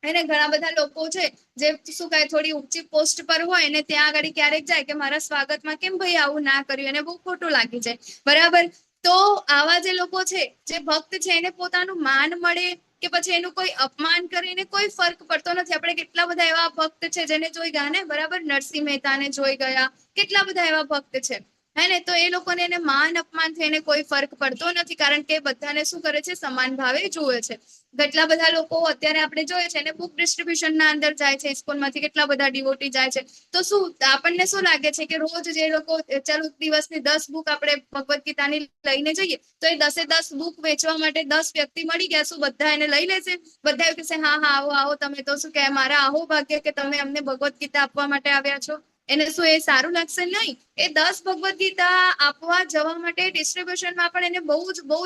એને ઘણા બધા લોકો છે જે શું કહે થોડી ઊંચી પોસ્ટ પર હોય ને ત્યાં આગળ ક્યારેક જાય કે મારા સ્વાગતમાં કેમ ભાઈ આવું ના કર્યું, એને બહુ ખોટું લાગી જાય. બરાબર. તો આવા જે લોકો છે, જે ભક્ત છે, એને પોતાનું માન મળે કે પછી એનું કોઈ અપમાન કરીને કોઈ ફરક પડતો નથી. આપણે કેટલા બધા એવા ભક્ત છે જેને જોઈ ગયા ને, બરાબર, નરસિંહ મહેતાને જોઈ ગયા, કેટલા બધા એવા ભક્ત છે, હે ને. તો એ લોકોને એને માન અપમાન થઈને કોઈ ફરક પડતો નથી, કારણ કે બધાને શું કરે છે, સમાન ભાવે જુએ છે. કેટલા બધા લોકો અત્યારે આપણે જોઈએ છે ને, બુક ડિસ્ટ્રીબ્યુશન ના અંદર જાય છે, ઇસ્કોનમાંથી કેટલા બધા ડિવોટી જાય છે. તો શું આપણને શું લાગે છે કે રોજ જે લોકો ચાલો દિવસની 10 બુક આપણે ભગવદ્ ગીતાની લઈને જઈએ તો એ 10 બુક વેચવા માટે 10 વ્યક્તિ મળી ગયા, શું બધા એને લઈ લેશે? બધા એવું કહેશે હા હા આવો આવો, તમે તો શું કહે મારા આહો ભાગ્ય કે તમે અમને ભગવદ્ ગીતા આપવા માટે આવ્યા છો. એને શું એ સારું લાગશે? નહીં. એ 10 ભગવદ્ ગીતા આપવા જવા માટે ડિસ્ટ્રીબ્યુશનમાં પણ એને બહુ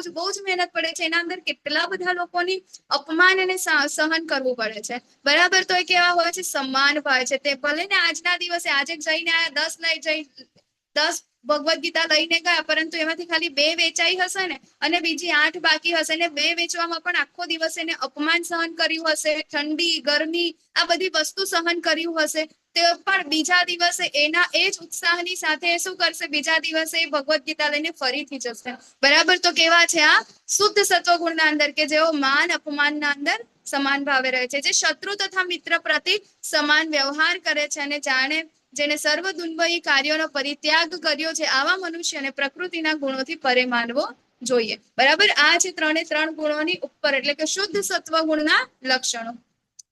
જ મહેનત પડે છે. એના અંદર કેટલા બધા લોકોની અપમાન અને સહન કરવું પડે છે. બરાબર. તો એ કેવા હોય છે? સમાન ભાવ છે. તે ભલે ને આજના દિવસે આજે જઈને આયા 10 ભગવદ્ ગીતા લઈને ગયા, પરંતુ એમાંથી ખાલી 2 વેચાઈ હશે ને અને બીજી 8 બાકી હશે ને 2 વેચવામાં પણ આખો દિવસ એને અપમાન સહન કર્યું હશે, ઠંડી ગરમી આ બધી વસ્તુ સહન કર્યું હશે, તે પણ બીજા દિવસે એના એ જ ઉત્સાહની સાથે શું કરશે? બીજા દિવસે ભગવદ્ ગીતા લઈને ફરીથી જશે. બરાબર. તો કેવા છે આ? શુદ્ધ સત્વગુણના અંદર, કે જેઓ માન અપમાનના અંદર સમાન ભાવે રહે છે, જે શત્રુ તથા મિત્ર પ્રતિ સમાન વ્યવહાર કરે છે અને જેને સર્વ દુન્બઈ કાર્યોનો પરિત્યાગ કર્યો છે, આવા મનુષ્યને પ્રકૃતિના ગુણોથી પરે માનવો જોઈએ. બરાબર. આ છે 3 ગુણોની ઉપર, એટલે કે શુદ્ધ સત્વગુણના લક્ષણો.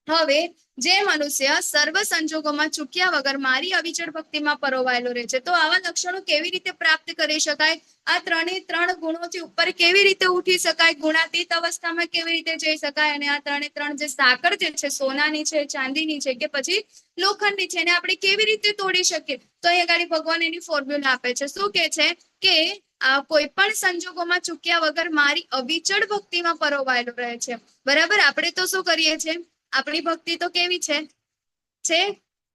હવે જે મનુષ્ય સર્વ સંજોગોમાં ચૂક્યા વગર મારી અવિચળ ભક્તિમાં પરોવાયેલો રહે છે, તો આવા લક્ષણો કેવી રીતે પ્રાપ્ત કરી શકાય? આ 3 ગુણોથી ઉપર કેવી રીતે ઉઠી શકાય? ગુણાતીત અવસ્થામાં કેવી રીતે જઈ શકાય? અને આ 3 જે સાકર જે છે, સોનાની છે, ચાંદીની છે કે પછી લોખંડની છે, એને આપણે કેવી રીતે તોડી શકીએ? તો અહીંયા આગળ ભગવાન એની ફોર્મ્યુલા આપે છે. શું કે છે કે કોઈ પણ સંજોગોમાં ચૂક્યા વગર મારી અવિચળ ભક્તિમાં પરોવાયેલો રહે છે. બરાબર. આપણે તો શું કરીએ છીએ? આપણી ભક્તિ તો કેવી છે?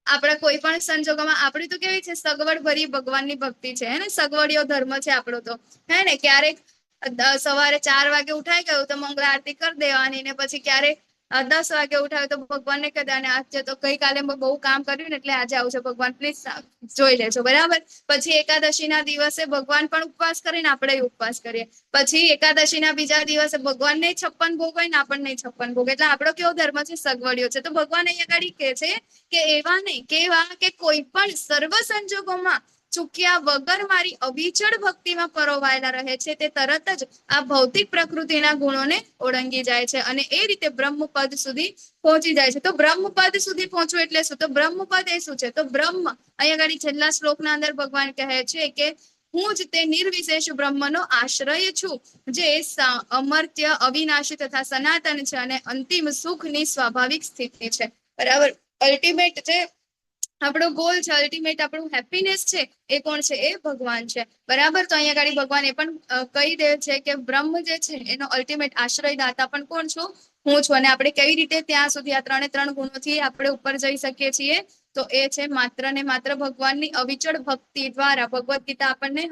આપણા કોઈ પણ સંજોગોમાં આપણી તો કેવી છે? સગવડ ભરી ભગવાનની ભક્તિ છે, હે ને. સગવડિયો ધર્મ છે આપણો તો, હે ને. ક્યારેક સવારે 4 વાગે ઉઠાઈ ગયું તો મંગળા આરતી કરી દેવાની, ને પછી ક્યારેક 10 વાગે ઉઠાવ્યું તો ભગવાનને કહી દેવાની આજે તો ગઈકાલે બહુ કામ કર્યું ને એટલે આજે આવું છે ભગવાન, પ્લીઝ જોઈ લેજો. બરાબર. પછી એકાદશીના દિવસે ભગવાન પણ ઉપવાસ કરીને આપણે ઉપવાસ કરીએ. પછી એકાદશીના બીજા દિવસે ભગવાનને 56 ભોગ હોય ને આપણને 56 ભોગ. એટલે આપણો કેવો ધર્મ છે? સગવડિયો છે. તો ભગવાન અહીંયા આગળ કહે છે કે એવા નહીં, કેવા કે કોઈ પણ સર્વ સંજોગોમાં ચૂક્યા વગર મારી અવિચળ ભક્તિમાં પરોવાયેલા રહે છે, તે તરત જ આ ભૌતિક પ્રકૃતિના ગુણોને ઓળંગી જાય છે અને એ રીતે બ્રહ્મપદ સુધી પહોંચી જાય છે. તો બ્રહ્મપદ સુધી પહોંચવું એટલે શું? તો બ્રહ્મપદ એ શું છે? તો બ્રહ્મ, અહીંયા આગળ છેલ્લા શ્લોકના અંદર ભગવાન કહે છે કે હું જ તે નિર્વિશેષ બ્રહ્મનો આશ્રય છું, જે અમર્ત્ય, અવિનાશી તથા સનાતન છે અને અંતિમ સુખની સ્વાભાવિક સ્થિતિ છે. બરાબર. અલ્ટિમેટ જે આપણો ગોલ છે, અલ્ટિમેટ આપણું હેપીનેસ છે, એ કોણ છે? એ ભગવાન છે. બરાબર. તો અહીંયા આગળ ભગવાન એ પણ કહી દે છે કે બ્રહ્મ જે છે એનો અલ્ટિમેટ આશ્રયદાતા પણ કોણ છું? હું છું. અને આપણે કેવી રીતે ત્યાં સુધી આ 3 ગુણોથી આપણે ઉપર જઈ શકીએ છીએ? તો એ છે માત્ર ને માત્ર ભગવાનની અવિચળ ભક્તિ દ્વારા. ભગવદ્ ગીતા આપણને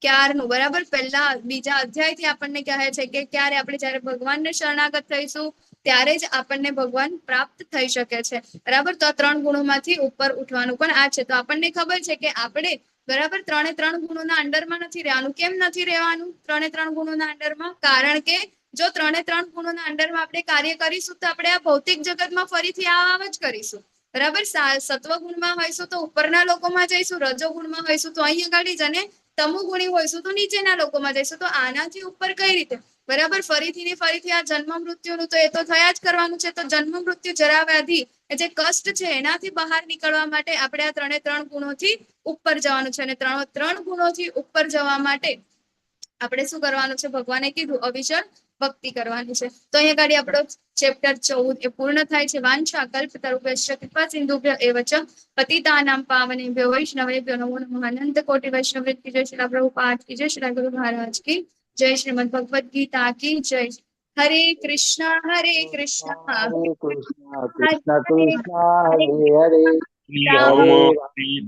ક્યારનું, બરાબર, પહેલા બીજા અધ્યાયથી આપણને કહે છે કે ક્યારે આપણે જયારે ભગવાનને શરણાગત થઈશું ત્યારે જ આપણને ભગવાન પ્રાપ્ત થઈ શકે છે. બરાબર. તો આ 3 ગુણોમાંથી ઉપર ઉઠવાનું પણ આ છે. તો આપણને ખબર છે કે આપણે બરાબર 3 ગુણોના અંડરમાં નથી રહેવાનું. કેમ નથી રહેવાનું 3 ગુણોના અંડરમાં? કારણ કે જો 3 ગુણોના અંડરમાં આપણે કાર્ય કરીશું તો આપણે આ ભૌતિક જગતમાં ફરીથી આવ જ કરીશું. બરાબર. સત્વગુણમાં હોઈશું તો ઉપરના લોકોમાં જઈશું, રજોગુણમાં હોઈશું તો અહીં આગળ જ, અને તમોગુણી હોઈશું તો નીચેના લોકોમાં જઈશું. તો આનાથી ઉપર કઈ રીતે? બરાબર. ફરીથી આ જન્મ મૃત્યુનું તો એ તો થયા જ કરવાનું છે. તો જન્મ મૃત્યુ, જરા વ્યાધિ જે કષ્ટ છે એનાથી બહાર નીકળવા માટે આપણે આ 3 ગુણોથી ઉપર જવાનું છે. અને 3 ગુણોથી ઉપર જવા માટે આપણે શું કરવાનું છે? ભગવાને કીધું અવિચળ ભક્તિ કરવાની છે. તો અહીંયા ગાડી આપણો ચેપ્ટર 14 એ પૂર્ણ થાય છે. વાંછા કલ્પતરુભ્યશ્ચ કૃપા સિંધુભ્ય એવ ચ પતિતાનાં પાવનેભ્યો વૈષ્ણવેભ્યો નમો નમઃ. અનંત કોટિ વૈષ્ણવ की जय, श्री प्रभुपाद की जय, श्री गुरु महाराज की जय, श्रीमद् भगवद गीता की जय. હરે કૃષ્ણ કૃષ્ણ કૃષ્ણ કૃષ્ણ હરે હરે રામ હરે